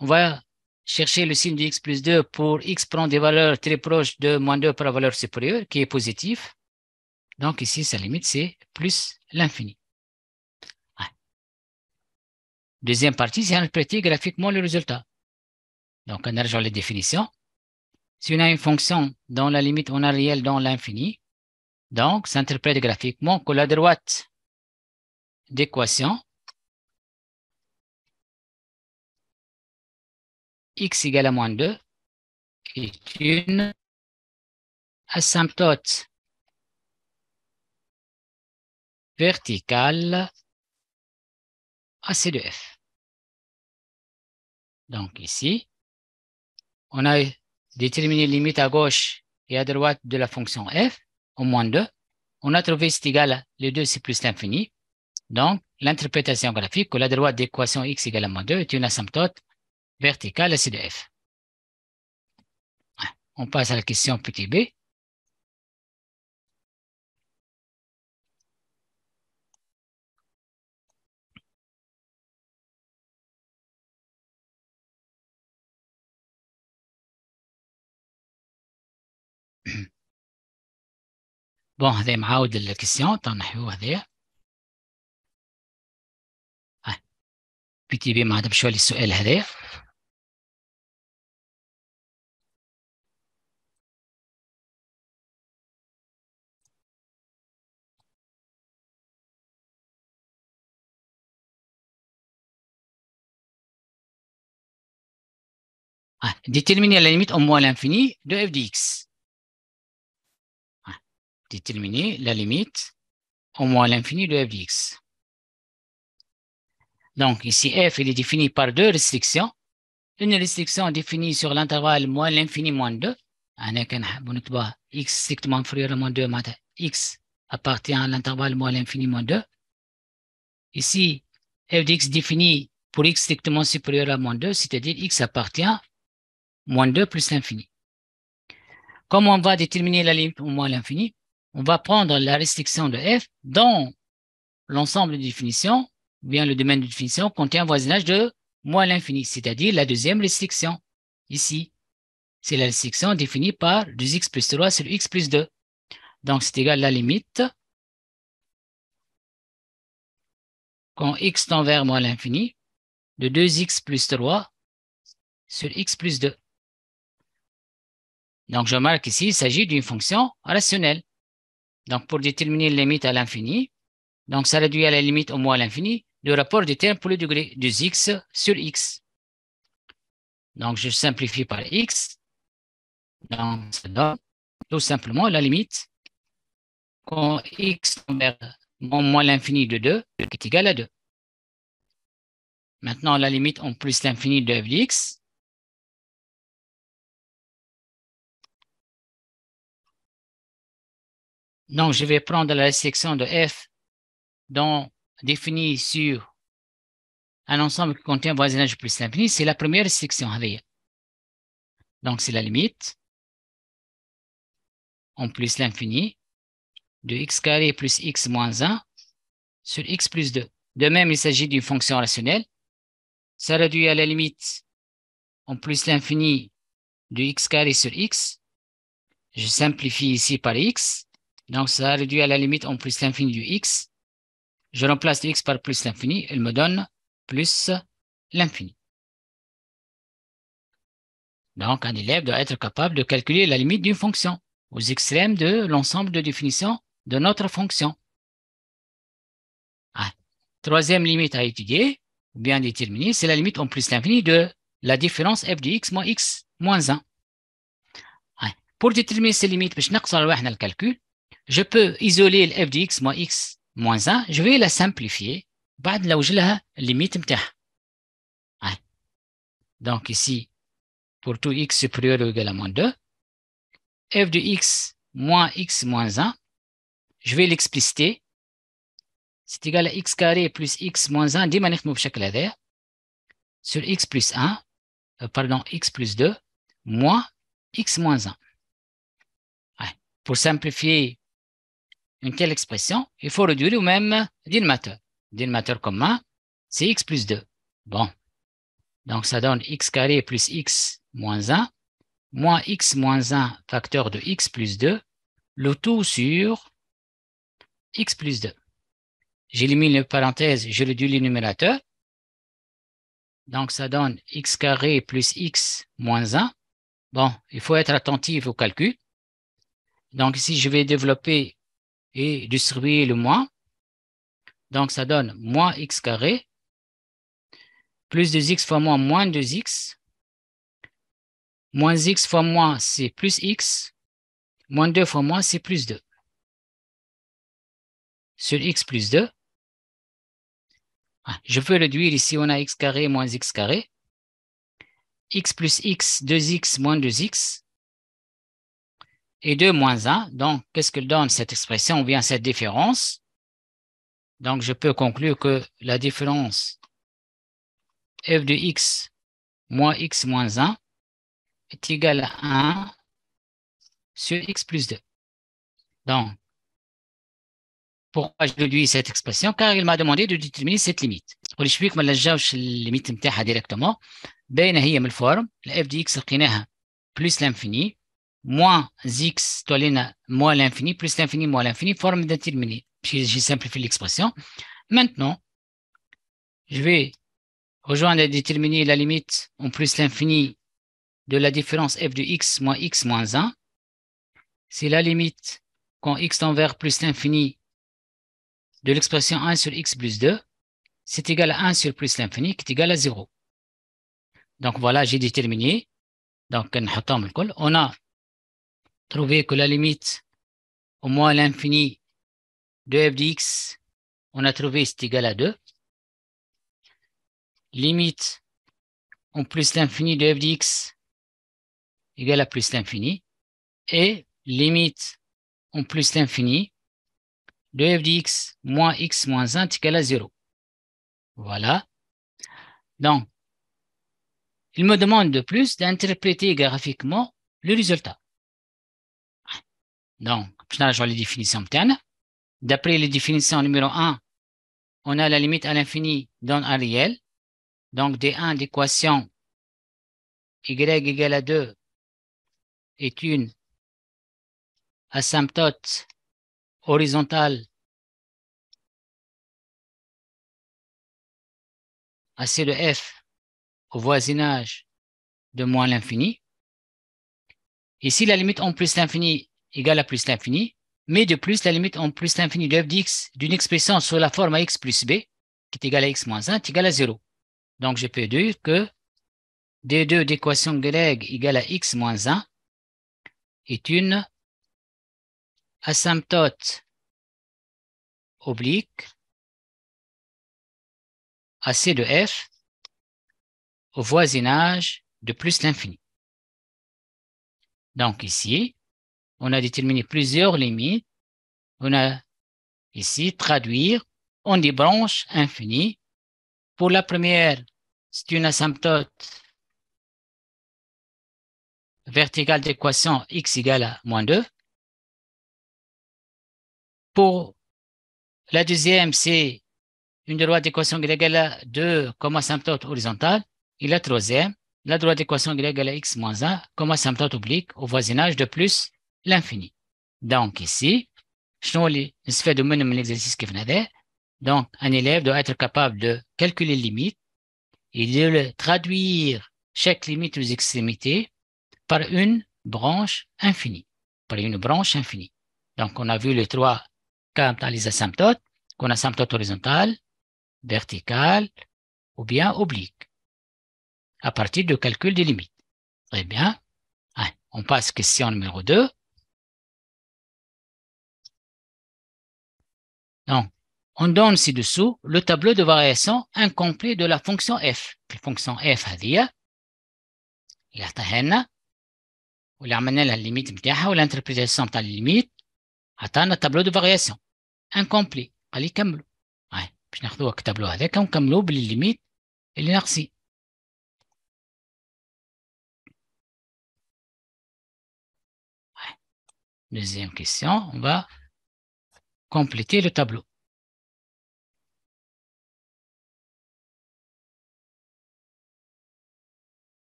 on va chercher le signe de x plus 2 pour x prend des valeurs très proches de moins 2 par la valeur supérieure, qui est positif. Donc, ici, sa limite, c'est plus l'infini. Deuxième partie, c'est interpréter graphiquement le résultat. Donc, en arrangeant les définitions, si on a une fonction dont la limite on a réel dans l'infini, donc, s'interprète graphiquement que la droite d'équation x égale à moins 2 est une asymptote verticale à C de f. Donc, ici, on a déterminé limite à gauche et à droite de la fonction f au moins 2. On a trouvé c'est égal à les deux, c'est plus l'infini. Donc, l'interprétation graphique que la droite d'équation x égale à moins 2 est une asymptote verticale à C de f. On passe à la question petit b. بون هذا معاود الكيسيون تاع النحو هذايا. بي تي بي ما عجبش لي السؤال هذايا. Déterminer la limite au moins l'infini de f de x. Déterminer la limite au moins l'infini de f de x. Donc ici, f il est défini par deux restrictions. Une restriction définie sur l'intervalle moins l'infini moins 2. X strictement inférieur à moins 2, x appartient à l'intervalle moins l'infini moins 2. Ici, f de x défini pour x strictement supérieur à moins 2, c'est-à-dire x appartient à moins 2 plus l'infini. Comment on va déterminer la limite au moins l'infini? On va prendre la restriction de f dans l'ensemble de définitions, ou bien le domaine de définition contient un voisinage de moins l'infini, c'est-à-dire la deuxième restriction. Ici, c'est la restriction définie par 2x plus 3 sur x plus 2. Donc, c'est égal à la limite quand x tend vers moins l'infini de 2x plus 3 sur x plus 2. Donc, je marque ici, il s'agit d'une fonction rationnelle. Donc, pour déterminer la limite à l'infini, donc ça réduit à la limite au moins l'infini le rapport des termes pour le degré de x sur x. Donc, je simplifie par x. Donc, ça donne tout simplement la limite quand x tend vers moins l'infini de 2 est égal à 2. Maintenant, la limite en plus l'infini de f de x. Donc, je vais prendre la restriction de f définie sur un ensemble qui contient voisinage plus l'infini. C'est la première restriction. Donc, c'est la limite en plus l'infini de x carré plus x moins 1 sur x plus 2. De même, il s'agit d'une fonction rationnelle. Ça réduit à la limite en plus l'infini de x carré sur x. Je simplifie ici par x. Donc, ça réduit à la limite en plus l'infini du x. Je remplace le x par plus l'infini. Il me donne plus l'infini. Donc, un élève doit être capable de calculer la limite d'une fonction aux extrêmes de l'ensemble de définitions de notre fonction. Troisième limite à étudier, ou bien déterminer, c'est la limite en plus l'infini de la différence f de x moins 1. Pour déterminer ces limites, le calcul, je peux isoler le f de x moins 1, je vais la simplifier. بعد لو لها limite متاعها. Donc ici, pour tout x supérieur ou égal à moins 2, f de x moins 1, je vais l'expliciter. C'est égal à x carré plus x moins 1, ديما نخدموا بشكل هذا sur x plus 1, pardon, x plus 2, moins x moins 1. Pour simplifier une telle expression, il faut réduire au même dénominateur. Dénominateur commun, c'est x plus 2. Bon, donc ça donne x carré plus x moins 1, moins x moins 1 facteur de x plus 2, le tout sur x plus 2. J'élimine les parenthèses, je réduis le numérateur. Donc, ça donne x carré plus x moins 1. Bon, il faut être attentif au calcul. Donc, ici, je vais développer et distribuer le moins. Donc, ça donne moins x carré plus 2x fois moins 2x. Moins x fois moins, c'est plus x. Moins 2 fois moins, c'est plus 2. Sur x plus 2. Je peux réduire ici, on a x carré moins x carré. X plus x, 2x moins 2x. Et 2 moins 1. Donc, qu'est-ce que donne cette expression ou bien cette différence? Donc, je peux conclure que la différence f de x moins 1 est égale à 1 sur x plus 2. Donc, pourquoi je réduis cette expression? Car il m'a demandé de déterminer cette limite. وليش بيك ما نلجاوش الليميت نتاعها ديريكتومون باينه هي من الفورم الاف دي اكس لقيناها بلس لانفيني moins x تولينا moins l'infini plus l'infini moins l'infini forme déterminée. J'ai simplifié l'expression. Maintenant, je vais rejoindre et déterminer la limite en plus l'infini de la différence f de x moins 1. C'est la limite quand x tend vers plus l'infini de l'expression 1 sur x plus 2. C'est égal à 1 sur plus l'infini qui est égal à 0. Donc voilà, j'ai déterminé Donc, on a trouvé que la limite au moins l'infini de f de x, on a trouvé c'est égal à 2. Limite en plus l'infini de f de x égale à plus l'infini. Et limite en plus l'infini de f de x moins 1 est égal à 0. Voilà. Donc, il me demande de plus d'interpréter graphiquement le résultat. Donc, je vais jouer les définitions. D'après les définitions numéro 1, on a la limite à l'infini dans un réel. Donc, D1 d'équation y égale à 2 est une asymptote horizontale à C de f au voisinage de moins l'infini. Ici, la limite en plus l'infini égale à plus l'infini, mais de plus, la limite en plus l'infini de f d'x d'une expression sous la forme x plus b, qui est égale à x moins 1, est égale à 0. Donc, je peux dire que D2 d'équation grecque égale à x moins 1 est une asymptote oblique à C de f au voisinage de plus l'infini. Donc ici, on a déterminé plusieurs limites. On a ici traduire en des branches infinies. Pour la première, c'est une asymptote verticale d'équation x égale à moins 2. Pour la deuxième, c'est une droite d'équation y égale à 2 comme asymptote horizontale. Et la troisième, la droite d'équation y égale à x moins 1 comme asymptote oblique au voisinage de plus l'infini. Donc ici, شنو اللي نستفادوا منه من l'exercice كيف هذا. Donc un élève doit être capable de calculer les limites et de traduire chaque limite aux extrémités par une branche infinie. Par une branche infinie. Donc on a vu les trois cas dans les asymptotes, qu'on a asymptote horizontale, verticale ou bien oblique, à partir du calcul des limites. Très bien. On passe à question numéro 2. Donc, on donne ci-dessous le tableau de variation incomplet de la fonction f. La fonction f هذه اللي عطاها لنا واللي عملنا لها الليميت نتاعها والانتربريتاسيون نتاع الليميت عطانا تابلو دو فارياسيون انكومبلي. قال لي كملوا. باش ناخذوها التابلو هذاك ونكملوه بالليميت اللي ناقصين. Deuxième question, on va compléter le tableau.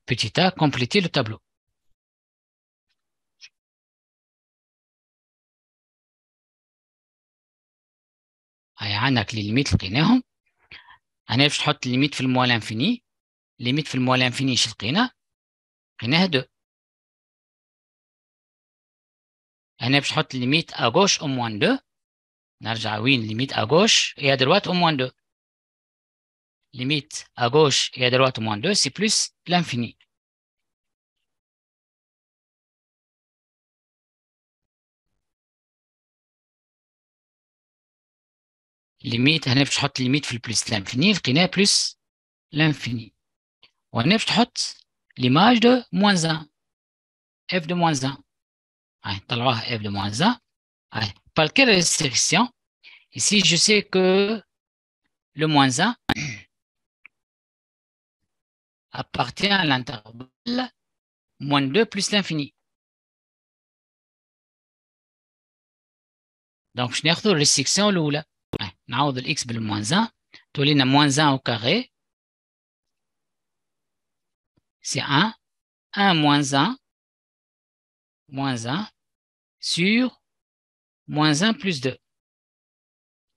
Petit a, compléter le tableau. عندك لي ليميت لقيناهم. انا باش نحط ليميت في الموال انفيني. ليميت في الموال انفيني اش لقيناها 2. انا باش نحط ليميت ا غوش او موان 2. نرجع وين ليميت ا غوش et à droite au moins 2. Limite à gauche et à droite au moins 2, c'est plus l'infini. Limite, هنا باش تحط limite في البلس l'infini, لقيناه plus l'infini. وهنا باش تحط l'image de moins 1. f de moins 1. طلعوها f de moins 1. Par quelle restriction? Ici, je sais que le moins 1 appartient à l'intervalle moins 2 plus l'infini. Donc, باش ناخذوا الريستريكسيون الأولى. نعوض الإكس بالموان 1 تولي لنا moins 1 au carré. C'est 1. 1 moins 1 sur moins 1 plus 2.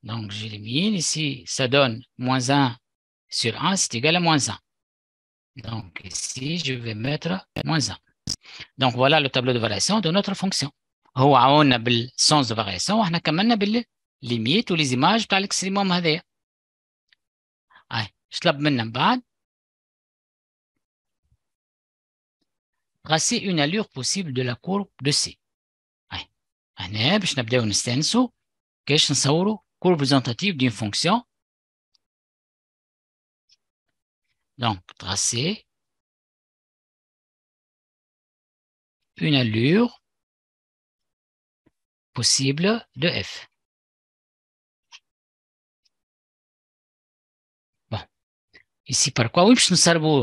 Donc, j'élimine ici, ça donne moins 1 sur 1, c'est égal à moins 1. Donc, ici, je vais mettre moins 1. Donc, voilà le tableau de variation de notre fonction. هو عاونا بالسونس de variation واحنا كملنا بالليميت وليزيماج بتاع الاكستريموم هذايا. اش طلب منا من بعد؟ tracer une allure possible de la courbe de C. هنا باش نبداو نستانسوا كيفاش نصوروا courbe représentative d'une fonction. Donc, tracer une allure possible de F. Bon. Ici, par quoi? Oui, nous servons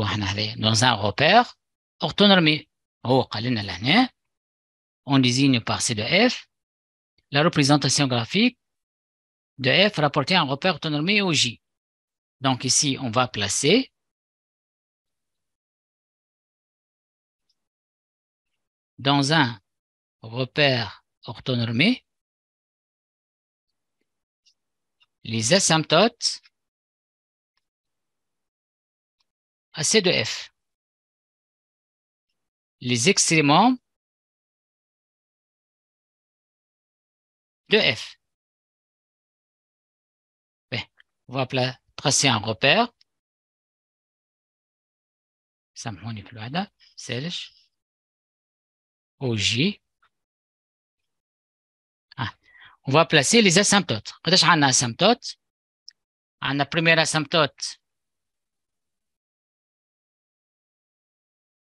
dans un repère orthonormé. Oh, on désigne par C de F la représentation graphique de F rapportée à un repère orthonormé au J. Donc ici, on va placer dans un repère orthonormé les asymptotes à C de F. Les extrémums de F. Bien, on va tracer un repère. سامحوني في الوحدة سالش au J. On va placer les asymptotes. قداش عندنا asymptotes؟ عندنا première asymptote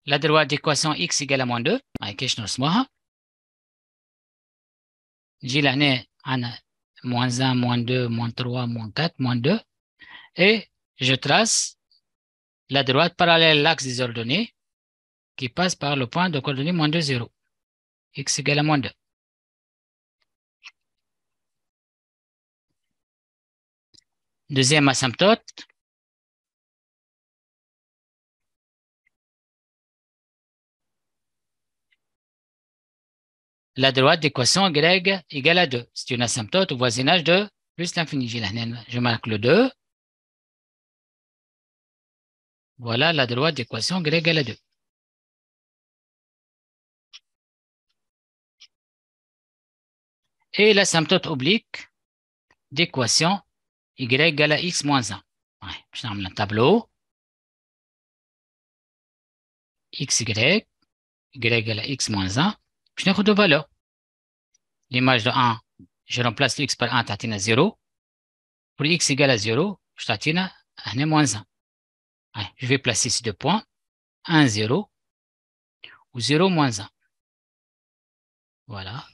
la droite d'équation x égale à moins 2. كيفاش نرسموها؟ نجي لهنا عندنا moins 1, moins 2, moins 3, moins 4, moins 2. Et je trace la droite parallèle à l'axe des ordonnées qui passe par le point de coordonnées moins 2, 0. X égale à moins 2. Deuxième asymptote. La droite d'équation y égale à 2. C'est une asymptote au voisinage de plus l'infini. Je marque le 2. Voilà la droite d'équation y égale à 2. Et l'asymptote oblique d'équation y égale à x moins 1. Je vais un tableau. X, y égale à x moins 1. Je n'ai que deux valeurs. L'image de 1, je remplace x par 1, t'atteins à 0. Pour x égale à 0, je t'atteins à moins 1. Je vais placer ces deux points. 1, 0 ou 0, moins 1. Voilà.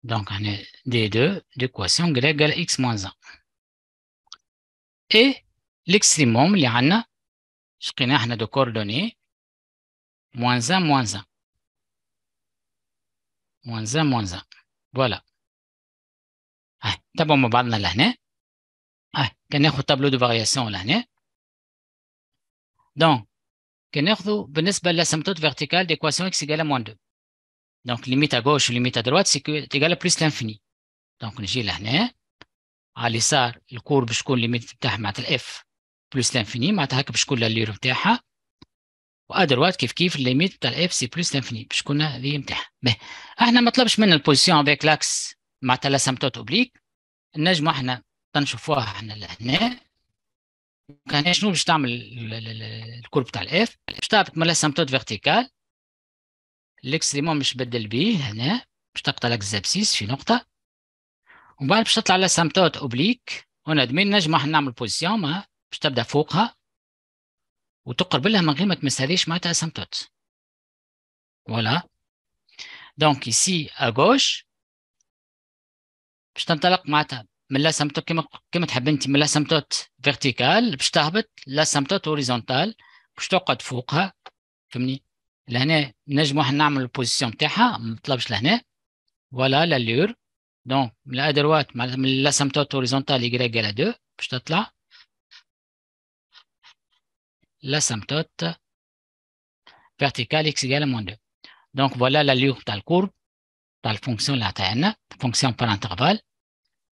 Donc, on a D2 d'équation y égale à x moins 1. Et l'extrémum, اللي عندنا شقيناه احنا de coordonnées moins 1, moins 1. Moins 1, moins 1. Voilà. تابعوا مع بعضنا لهنا. كناخذ tableau de variation لهنا. Donc, كناخذوا بالنسبة للasymptote verticale d'équation x égale à moins 2. Donc, limite à gauche ou limite à droite, c'est égal à plus l'infini. Donc, نجي لهنا. على اليسار الكور باش تكون ليميت بتاعها معناتها الاف بلس لانفيني معناتها هكا باش تكون اللير بتاعها وادروات كيف الليميت بتاع الاف سي بلس لانفيني باش تكون هذه بتاعها. احنا ما طلبش منا البوزيسيون افيك لاكس معناتها لاسامتوت اوبليك نجموا احنا تنشوفوها احنا لهنا كان شنو باش تعمل الكور بتاع الاف باش تهبط من لاسامتوت فيرتيكال الاكستريموم باش تبدل به هنا باش تقطع لك الزابسيس في نقطه ومن بعد باش تطلع لاسامتوت اوبليك ونادمين نجمع احنا نعمل بوزيسيون ما باش تبدا فوقها وتقرب لها من غير ما تمس هذيش معناتها اسامتوت. فوالا. دونك ici à gauche باش تنطلق معناتها من لاسامتوت كما تحب انت من لاسامتوت فيرتيكال باش تهبط لاسامتوت هوريزونتال باش تقعد فوقها فهمني. لهنا نجمو احنا نعمل البوزيسيون تاعها ما نطلبش لهنا. فوالا لالور. دونك من الادروات من لاسامتوت هوريزونتال y égale à 2 باش تطلع l'asymptote verticale x égale à moins 2. Donc voilà l'allure de la courbe de la fonction laterne, fonction par intervalle,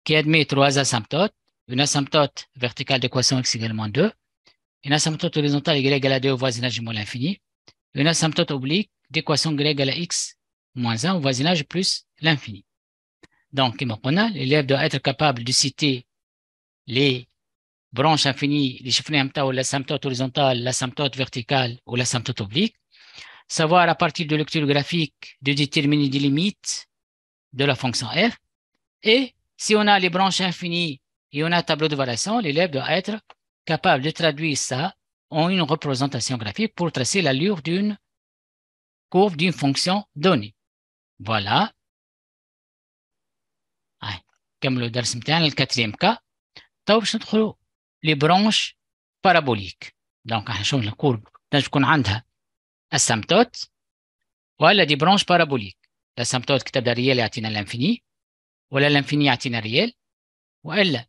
qui admet trois asymptotes, une asymptote verticale d'équation x égale à moins 2, une asymptote horizontale y égale à 2 au voisinage de moins l'infini, une asymptote oblique d'équation y égale à x moins 1 au voisinage plus l'infini. Donc, comme on a, l'élève doit être capable de citer les برونش انفيني اللي شفناها نتاع l'asymptote horizontale, l'asymptote verticale ou l'asymptote oblique. Savoir à partir de lecture graphique de déterminer des limites de la fonction f. Et si on a les branches infinies et on a un tableau de variation, l'élève doit être capable de traduire ça en une représentation graphique pour tracer l'allure d'une courbe d'une fonction donnée. Voilà. Comme le درس متاعنا الquatrième cas. تو باش ندخلوا les branches paraboliques. Donc احنا شفنا الكورب تنجم تكون عندها asymptote ولا دي برانش بارابوليك. الاسيمبتوت كتبدا ريال يعطينا الانفيني ولا الانفيني يعطينا ريال والا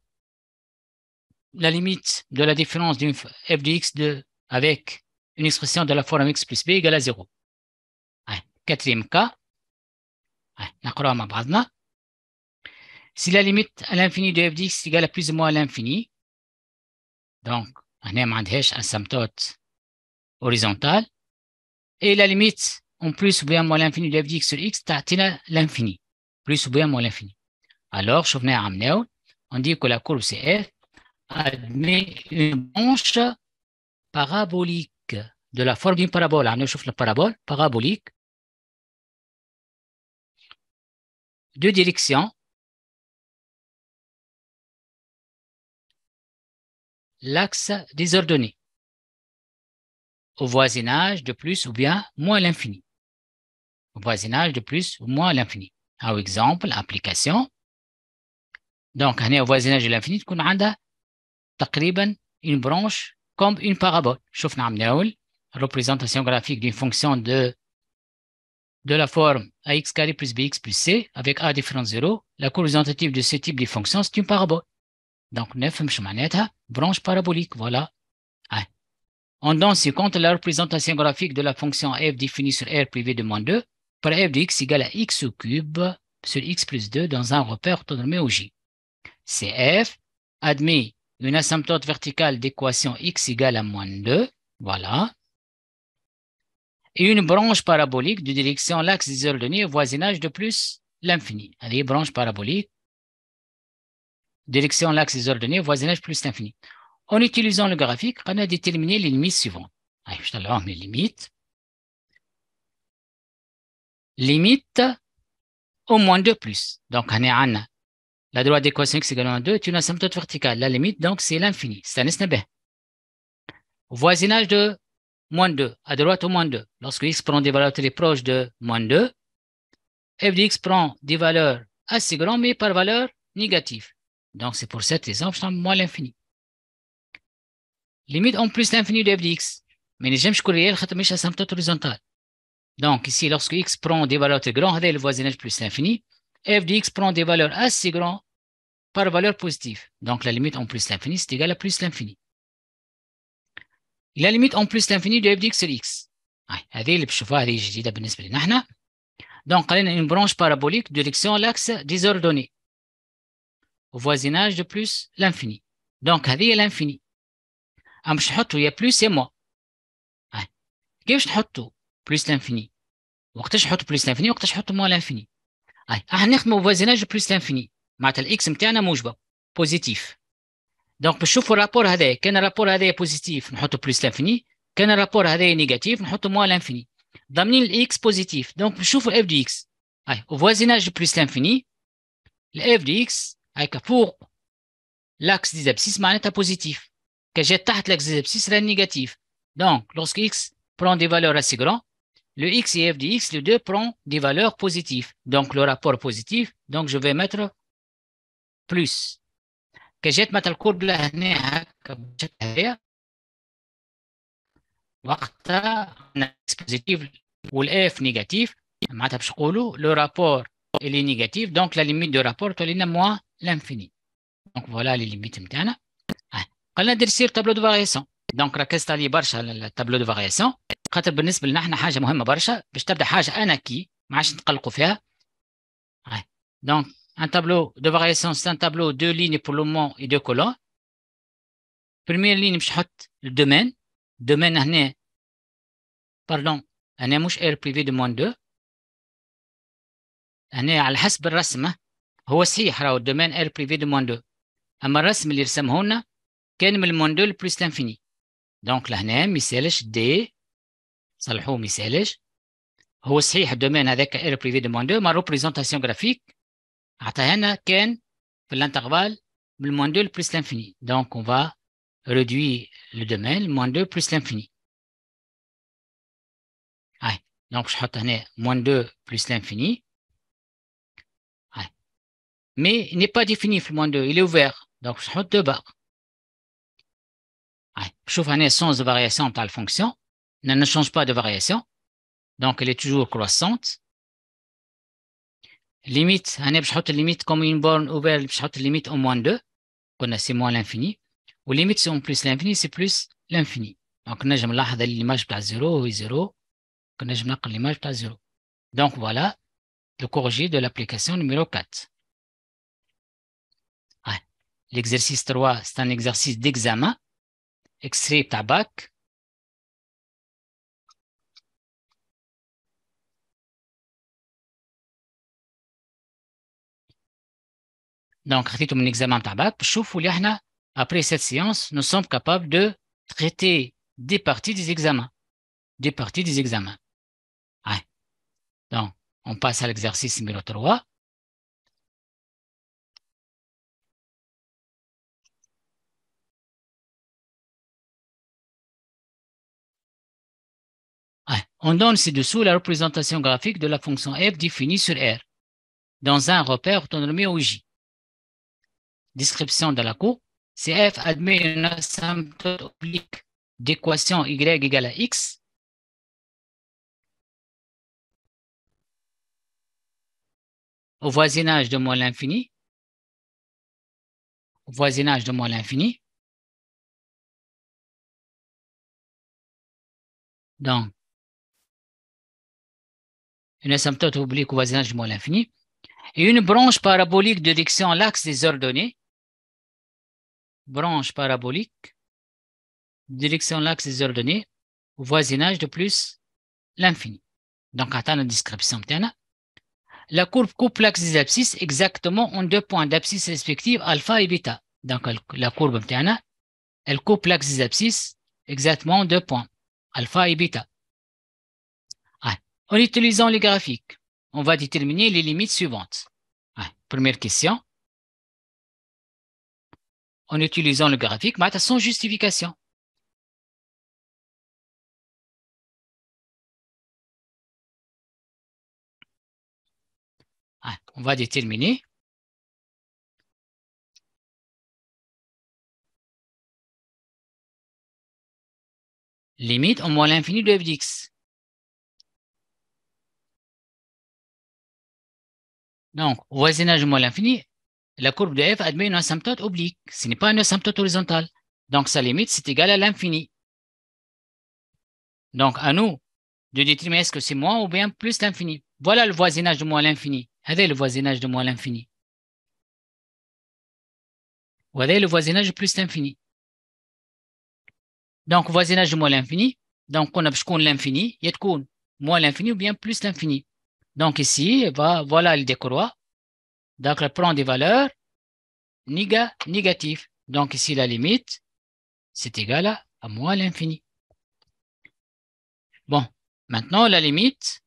la limite de la différence d'une f de x avec une expression de la forme x plus b égale à 0. Quatrième cas, نقراها مع بعضنا. Si la limite à l'infini de f de x égale à plus ou moins à l'infini, donc هنا ما عندهاش asymptote horizontale, et la limite en plus ou bien moins l'infini de f de x sur x تعطينا l'infini, plus ou bien moins l'infini. Alors, شفناها عملناو, on dit que la courbe CF admet une branche parabolique de la forme d'une parabole. On chauffe la parabole parabolique de direction l'axe désordonné au voisinage de plus ou bien moins l'infini. Au voisinage de plus ou moins l'infini. Par exemple, application. Donc, on est au voisinage de l'infini, تكون عندها تقريبا une branche comme une parabole. شفنا عملناول représentation graphique d'une fonction de la forme ax carré plus bx plus c avec a différence 0, la courbe représentative de ce type de fonction, c'est une parabole. Donc, نفهم شو معناتها branche parabolique, voilà. On donne si compte la représentation graphique de la fonction f définie sur R privé de moins 2 par f de x égale à x au cube sur x plus 2 dans un repère orthonormé au J. CF admet une asymptote verticale d'équation x égale à moins 2, voilà, et une branche parabolique de direction l'axe des ordonnées au voisinage de plus l'infini. Allez, branche parabolique, direction l'axe des ordonnées au voisinage plus l'infini. En utilisant le graphique, on a déterminé les limites suivantes. Allez, je te l'envoie les limites. Limite au moins 2 plus. Donc, on a la droite d'équation x égale à 2 est une asymptote verticale. La limite, donc, c'est l'infini. C'est un SNB. Voisinage de moins 2, à droite au moins 2. Lorsque x prend des valeurs très proches de moins 2, f de x prend des valeurs assez grandes, mais par valeur négative. Donc, c'est pour cet exemple, je prends moins l'infini. Limite en plus l'infini de f de x. Mais les j'aime réel, c'est une asymptote horizontale. Donc, ici, lorsque x prend des valeurs très grandes, c'est le voisinage plus l'infini. F de x prend des valeurs assez grandes par valeur positive. Donc, la limite en plus l'infini, c'est égal à plus l'infini. La limite en plus l'infini de f de x sur x. هذه اللي بشوفها هذه جديدة بالنسبة لنا احنا. Donc, on a une branche parabolique direction l'axe désordonné au voisinage de plus l'infini. Donc, هذه l'infini. باش نحطوا يا بلس يا موا. كيفاش نحطوا بلس l'infini؟ وقتاش نحطوا بلس l'infini وقتاش نحطوا موا l'infini؟ راح نخدموا voisinage بلس l'infini. معناتها الاكس نتاعنا موجبه بوزيتيف. دونك باش نشوفوا الرابور هذا، كان الرابور هذا بوزيتيف نحطوا بلس لانفيني، كان الرابور هذا نيجاتيف نحطوا موان لانفيني. ضامنين الاكس بوزيتيف، دونك نشوفوا الاف دي اكس هاي وفوازيناج بلس لانفيني. الاف دي اكس هايكا فوق لاكس دي زابسيس معناتها بوزيتيف، كجات تحت لاكس دي زابسيس راه نيجاتيف. دونك lorsque x prend des valeurs assez grandes, le x et f de x, les deux prend des valeurs positives. Donc le rapport positif, donc je vais mettre plus. كجات مثلا الكورب لهنا هكا بالشكل هذايا، وقتها الاكس بوزيتيف والاف نيجاتيف، معناتها باش نقولوا لو رابور اللي نيجاتيف، دونك لا ليميت دو رابور تولي لنا موان لانفيني. دونك فوالا لي ليميت نتاعنا. قلنا ندير تابلو دو فارياسيون. دونك ركزت عليه برشا التابلو دو فارياسيون، خاطر بالنسبه لنا احنا حاجه مهمه برشا باش تبدا حاجه انا كي ما عادش نتقلقوا فيها. دونك un tableau de variation, c'est un tableau deux lignes pour le moment et deux colonnes. Première ligne باش نحط الدومين. الدومين هنا باردون هنا مش R privé de moins 2. هنا على حسب الرسمه هو صحيح راهو الدومين R privé de moins 2، اما الرسم اللي رسمه لنا كان من الموان 2 بلس لانفيني. دونك لهنا ما يسالش دي، صلحوه ما يسالش. هو صحيح الدومين هذاك ار بريفي دو موان 2 مع ريبريزونتاسيون جرافيك عطاها لنا كان في الانترفال من الموان 2 بلس لانفيني. دونك اون فا réduire le domaine moins 2 plus l'infini. Donc, je vais mettre moins 2 plus l'infini. Mais il n'est pas défini, le moins 2, il est ouvert. Donc, je vais 2 barres. Je trouve un sens de variation de la fonction. Elle ne change pas de variation. Donc, elle est toujours croissante. Limite, je vais mettre limite comme une borne ouverte, je vais mettre limite au moins 2. C'est moins l'infini. Ou limite, si on plus l'infini, c'est plus l'infini. Donc, je vais mettre l'image de 0 et 0. Je vais mettre l'image de 0. Donc, voilà le corrigé de l'application numéro 4. L'exercice 3, c'est un exercice d'examen. Extrait tabac. Donc, un examen tabac. Après cette séance, nous sommes capables de traiter des parties des examens. Des parties des examens. Donc, on passe à l'exercice numéro 3. On donne ci-dessous la représentation graphique de la fonction f définie sur R dans un repère autonomie OJ. Description de la cour. Si f admet une asymptote oblique d'équation y égale à x, au voisinage de moins l'infini, donc une asymptote oblique au voisinage de moins l'infini, et une branche parabolique de direction à l'axe des ordonnées, branche parabolique, direction à l'axe des ordonnées, au voisinage de plus l'infini. Donc, attends la description. La courbe coupe l'axe des abscisses exactement en 2 points d'abscisse respectifs alpha et bêta. Donc, la courbe, elle coupe l'axe des abscisses exactement en 2 points, alpha et bêta. En utilisant les graphiques, on va déterminer les limites suivantes. Première question. En utilisant le graphique, sans justification. On va déterminer limite en moins l'infini de f d'x. Donc, au voisinage de moins l'infini, la courbe de f admet une asymptote oblique. Ce n'est pas une asymptote horizontale. Donc, sa limite, c'est égal à l'infini. Donc, à nous de déterminer est-ce que c'est moins ou bien plus l'infini. Voilà le voisinage de moins l'infini. Regardez le voisinage de moins l'infini. Regardez le voisinage de plus l'infini. Donc, voisinage de moins l'infini. Donc, on a l'infini. Il y a moins l'infini ou bien plus l'infini. Donc, ici, voilà le décroît. Donc, elle prend des valeurs négatives. Donc, ici, la limite, c'est égal à moins l'infini. Bon, maintenant, la limite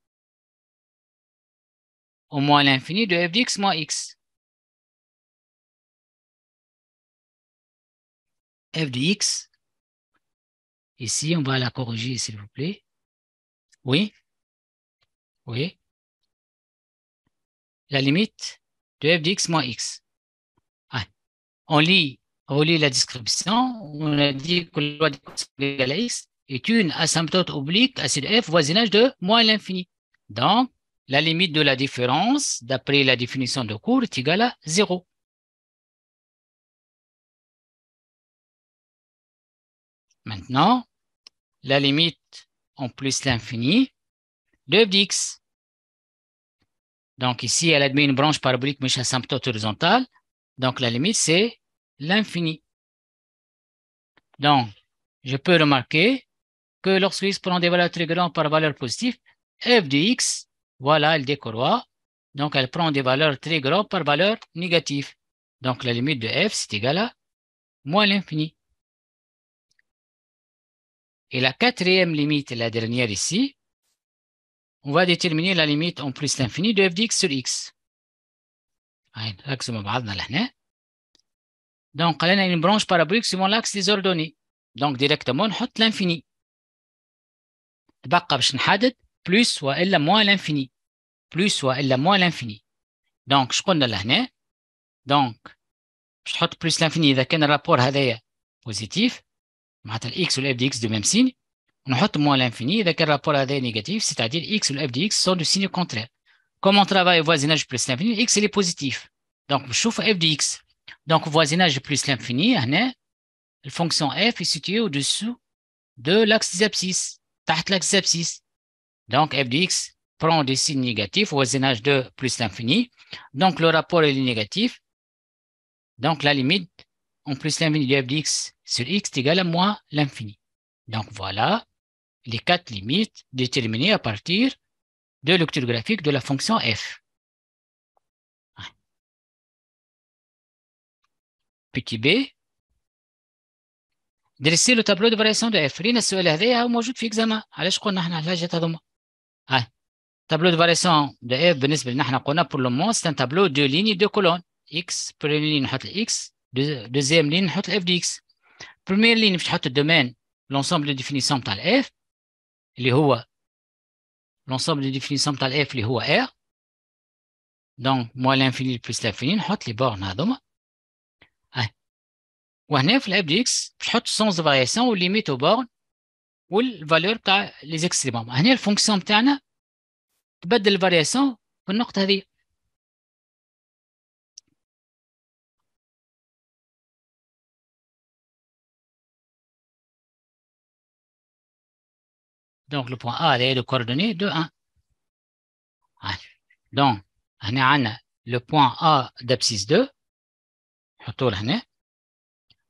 au moins l'infini de f d'x moins x. F de x, ici, on va la corriger, s'il vous plaît. Oui. Oui. La limite de f d'x moins x. On lit la description. On a dit que la loi d'équation égale à x est une asymptote oblique à de f voisinage de moins l'infini. Donc, la limite de la différence, d'après la définition de cours, est égale à 0. Maintenant, la limite en plus l'infini de f d'x. Donc ici, elle admet une branche parabolique mais asymptote horizontale. Donc la limite, c'est l'infini. Donc, je peux remarquer que lorsque x prend des valeurs très grandes par valeur positive, f de x, voilà, elle décroît. Donc, elle prend des valeurs très grandes par valeur négative. Donc, la limite de f, c'est égal à moins l'infini. Et la quatrième limite, la dernière ici, on va déterminer la limite en plus l'infini de f de x sur x. ركزوا مع بعضنا لهنا. Donc, on a une branche parabolique suivant l'axe des ordonnées. Donc, directement, نحط l'infini. تبقى باش نحدد plus وإلا moins l'infini. Plus وإلا moins l'infini. Donc, شو قلنا لهنا؟ Donc, باش تحط plus l'infini إذا كان الرابور هذايا بوزيتيف معناتها الإكس والإف دي إكس دو ميم سين. ونحط moins l'infini إذا كان الرابور هذايا négatif, c'est-à-dire x والإف دي إكس sont de signe contraire. Comme on travaille au voisinage plus l'infini, x il est positif. Donc, je chauffe f de x. Donc, voisinage plus l'infini, la fonction f est située au-dessous de l'axe des abscisses, تحت l'axe des abscisses. Donc, f de x prend des signes négatifs au voisinage de plus l'infini. Donc, le rapport est négatif. Donc, la limite en plus l'infini de f de x sur x est égale à moins l'infini. Donc, voilà les quatre limites déterminées à partir de lecture graphique de la fonction f. Petit b. درسي له تابلو دو فارياسيون دو اف. لينا السؤال هذايا هو موجود في اكزامان. علاش قلنا احنا الحاجات هذوما؟ تابلو دو فارياسيون دو اف بالنسبه لنا احنا قلنا بور لو مون سي ان تابلو دو ليني دو كولون. اكس بروميير لين نحط الاكس، دوزيام لين نحط الاف دي اكس. بروميير لين باش تحط الدومين لونسومبل دو ديفينيسيون تاع الاف اللي هو لونسومبل دو ديفينيسيون تاع الاف اللي هو ار. دونك موان لانفيني بلس لانفيني نحط لي بورن هذوما. وهنا في الاف دي اكس باش تحط سونس دو فارياسيون والليميت او بورن والفالور تاع لي زيكستريموم. هنا الفونكسيون تاعنا تبدل الفارياسيون في النقطه هذه. Donc le point A est de coordonnées de 1. Donc هنا عندنا le point A d'abscisse 2. نحطوه لهنا.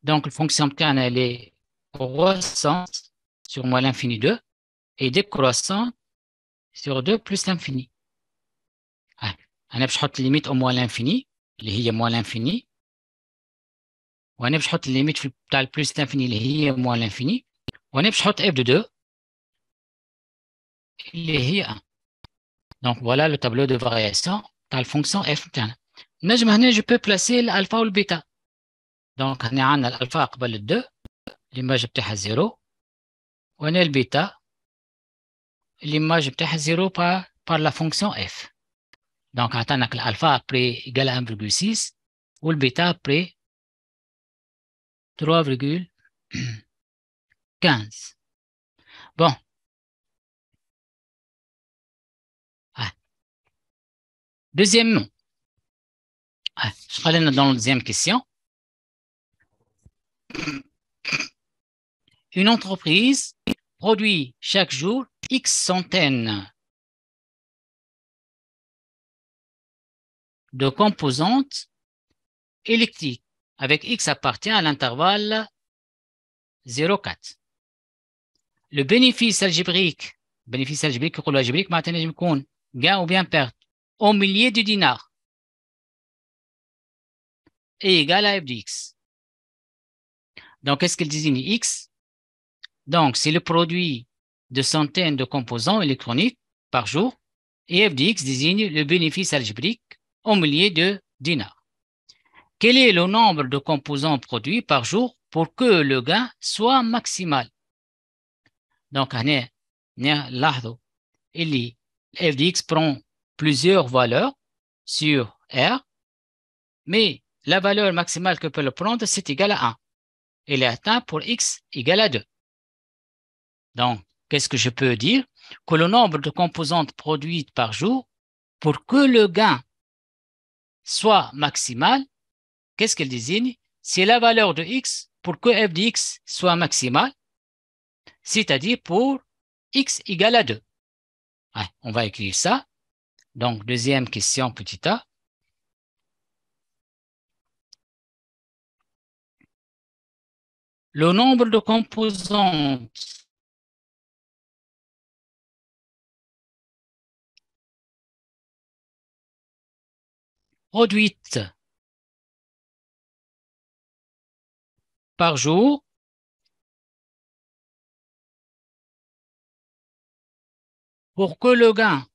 Donc la fonction تاعنا elle est croissante sur moins l'infini 2 et décroissante sur 2 plus l'infini. أنا باش نحط الليميت au moins l'infini اللي هي moins l'infini. وأنا باش نحط الليميت تاع البلس l'infini اللي هي moins l'infini. وأنا باش نحط f de 2 اللي هي 1. Donc voilà le tableau de variation تاع الفونكسيون f تاعنا. نجم هنا je peux placer الألفا والبيتا. Donc هنا عندنا الألفا قبل ال 2 l'image بتاعها 0. وهنا البيتا l'image بتاعها 0 par la fonction f. Donc عطانا الألفا après égale à 1,6 والبيتا après 3,15. Bon. Deuxièmement, je vais aller dans la deuxième question. Une entreprise produit chaque jour X centaines de composantes électriques avec X appartient à l'intervalle 0,4. Le bénéfice algébrique يقولوا algébrique معناتها نجم يكون gain ou bien perte au millier de dinars est égal à f de x. Donc, qu'est-ce qu'il désigne x? Donc, c'est le produit de centaines de composants électroniques par jour et f de x désigne le bénéfice algébrique au millier de dinars. Quel est le nombre de composants produits par jour pour que le gain soit maximal? Donc, هنا نلاحظوا اللي f de x prend plusieurs valeurs sur R, mais la valeur maximale que peut le prendre, c'est égal à 1. Il est atteint pour x égale à 2. Donc, qu'est-ce que je peux dire? Que le nombre de composantes produites par jour, pour que le gain soit maximal, qu'est-ce qu'elle désigne? C'est la valeur de x pour que f de x soit maximal, c'est-à-dire pour x égale à 2. Ouais, on va écrire ça. Donc, deuxième question, petit a. Le nombre de composantes produites par jour pour que le gain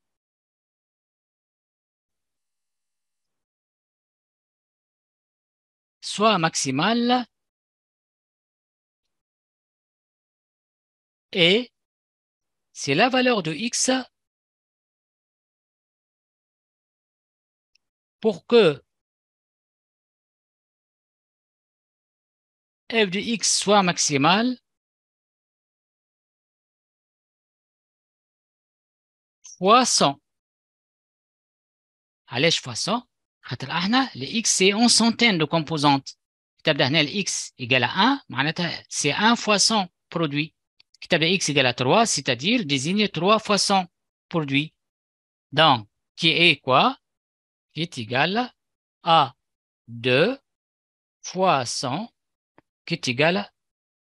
soit maximal et c'est la valeur de x pour que f de x soit maximal fois 100. علاش fois 100 خاطر احنا ل x c'est en centaines de composantes. كتبنا هنا ل x égale à 1 معناتها c'est 1 fois 100 produit. كتبنا x égale à 3 c'est-à-dire désigne 3 fois 100 produits. Donc qui est quoi? Qui est égal à 2 fois 100 qui est égal à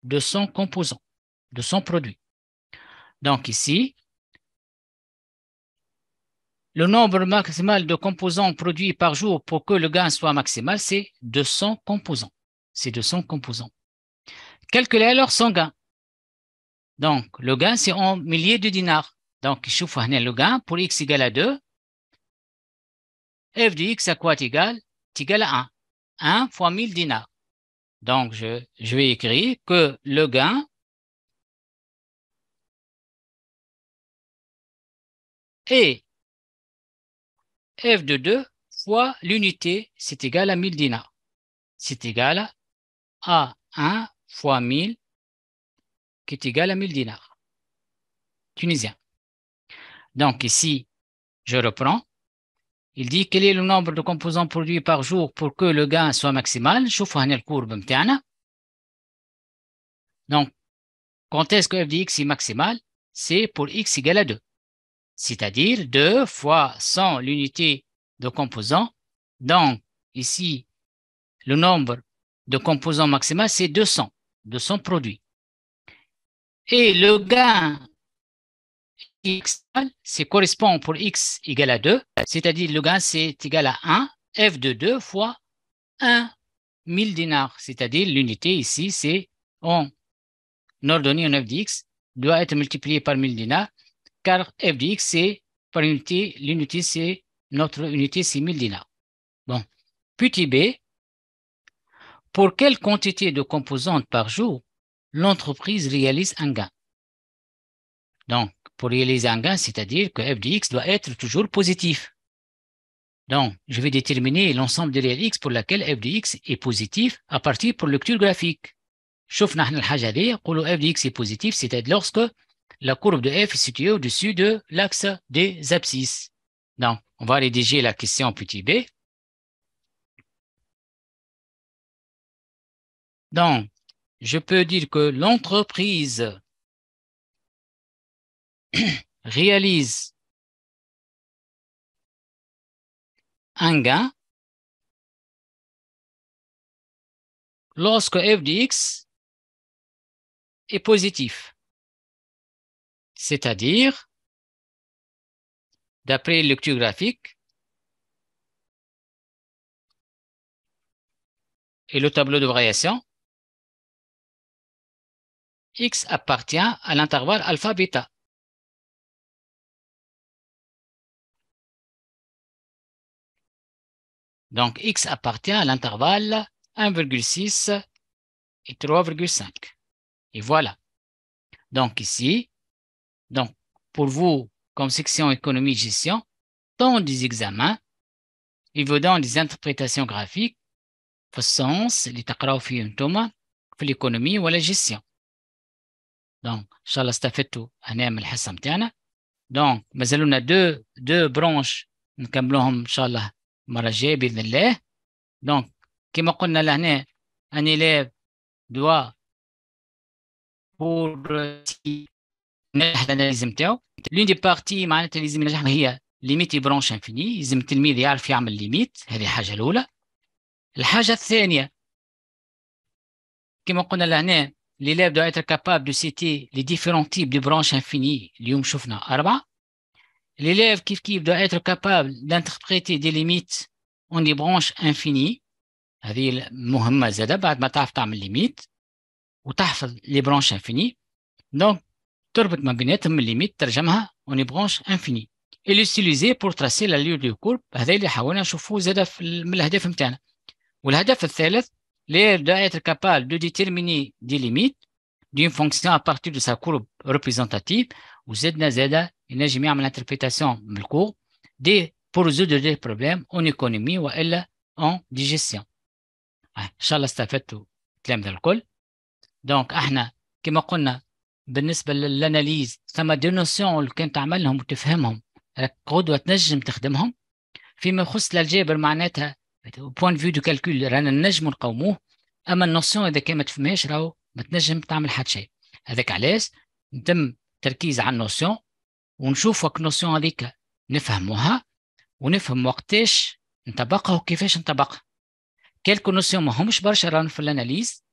200 composants, 200 produits. Donc ici, le nombre maximal de composants produits par jour pour que le gain soit maximal, c'est 200 composants. C'est 200 composants. Calculez alors son gain. Donc, le gain, c'est en milliers de dinars. Donc, je vois le gain pour x égale à 2. F de x à quoi est égal? C'est égal à 1. 1 fois 1000 dinars. Donc, je vais écrire que le gain est f de 2 fois l'unité, c'est égal à 1000 dinars. C'est égal à 1 fois 1000 qui est égal à 1000 dinars tunisiens. Donc ici, je reprends. Il dit quel est le nombre de composants produits par jour pour que le gain soit maximal. شوفوا هنا الكورب متاعنا. Donc, quand est-ce que f de x est maximal? C'est pour x égale à 2. C'est-à-dire 2 fois 100 l'unité de composants. Donc, ici, le nombre de composants maximal, c'est 200. 200 produits. Et le gain x, c'est correspond pour x égale à 2, c'est-à-dire le gain, c'est égal à 1, f de 2 fois 1 1000 dinars, c'est-à-dire l'unité ici, c'est en ordonnée en f de x, doit être multiplié par 1000 dinars, car f de x, c'est par unité, l'unité, c'est notre unité, c'est 1000 dinars. Bon, petit b, pour quelle quantité de composantes par jour l'entreprise réalise un gain? Donc, pour réaliser un gain, c'est-à-dire que f de x doit être toujours positif. Donc, je vais déterminer l'ensemble des réels x pour laquelle f de x est positif à partir pour lecture graphique. شوفنا احنا الحاجة دي نقولوا f de x est positif, c'est-à-dire lorsque la courbe de f est située au-dessus de l'axe des abscisses. Donc, on va rédiger la question petit b. Donc, je peux dire que l'entreprise réalise un gain lorsque f de x est positif. C'est-à-dire, d'après lecture graphique et le tableau de variation, x appartient à l'intervalle alpha-bêta. Donc, x appartient à l'intervalle 1,6 et 3,5. Et voilà. Donc, ici, donc, pour vous, comme section économie-gestion, dans des examens, ils vous donnent des interprétations graphiques في الساينس اللي تقراو فيه انتم في l'économie ولا gestion. Donc, إن شاء الله استفدتوا هنا من الحصة متاعنا. Donc, مازالوا لنا دو برونش نكملوهم إن شاء الله المرة الجاية بإذن الله. Donc, كما قلنا لهنا un élève doit pour نجح الاناليز نتاعو لون دي بارتي معناتها لازم ينجح هي ليميتي برونش انفيني، لازم التلميذ يعرف يعمل ليميت، هذه الحاجة الأولى. الحاجة الثانية كما قلنا لهنا l'élève doit être capable de citer les différents types de branches infinies اليوم شفنا 4. L'élève كيف doit être capable d'interpréter des limites en des branches infinies. هذه مهمة زادة بعد ما تعرف تعمل ليميت وتحفظ les branches infinies. Donc تربط ما بيناتهم الليميت ترجمها اون برانش انفيني اللي يوتيليزي بور تراسي لا ليو دو كورب. هذا اللي حاولنا نشوفوه زاد من الاهداف نتاعنا. والهدف الثالث اللي doit être capable de déterminer des limites d'une fonction à partir de sa courbe représentative. وزدنا زاد ينجم يعمل انتربريتاسيون من الكور دي pour résoudre des problèmes en économie والا en digestion. ان شاء الله استفدتوا الكلام ذا الكل. دونك احنا كما قلنا بالنسبه للاناليز ثم دي نوسيون اللي كنت تعملهم وتفهمهم قدوه تنجم تخدمهم. فيما يخص الجبر معناتها بوان فيو دو كالكول رانا نجم نقوموه، اما النوسيون اذا كان ما تفهمهاش راهو ما تنجم تعمل حتى شيء. هذاك علاش نتم تركيز على النوسيون ونشوف وقت النوسيون هذيك نفهموها ونفهم وقتاش نطبقها وكيفاش نطبقها. كالكو نوسيون ما همش برشا رانا في الاناليز،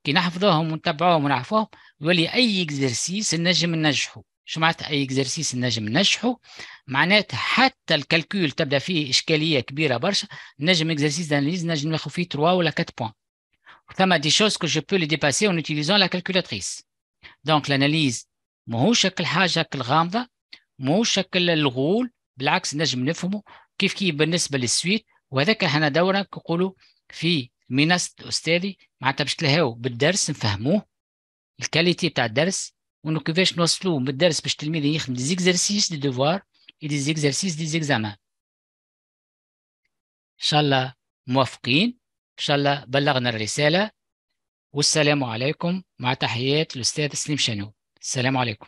كي نحفظوهم ونتبعوهم ونعرفوهم يولي اي اكزرسيس نجم ننجحوا. شو معناتها اي اكزرسيس نجم ننجحوا؟ معناتها حتى الكالكول تبدا فيه اشكاليه كبيره برشا، نجم اكزرسيس داناليز نجم ناخذ فيه 3 ولا 4 بوان. ثم دي شوز كو جو بو لي ديباسي اون اوتيليزون لا كالكولاتريس. دونك الاناليز ماهوش شكل حاجه شكل غامضه، ماهوش شكل الغول، بالعكس نجم نفهمه كيف كيف بالنسبه للسويت. وهذاك احنا دورا نقولوا في منصه استاذي معناتها باش تلهاو بالدرس نفهموه الكاليتي بتاع الدرس، وانه كيفاش نوصلوه بالدرس باش التلميذ يخدم دي زيكزارسيس دي دوفوار اي دي زيكزارسيس دي زيكزامان. ان شاء الله موافقين، ان شاء الله بلغنا الرساله. والسلام عليكم، مع تحيات الاستاذ سليم شانو. السلام عليكم.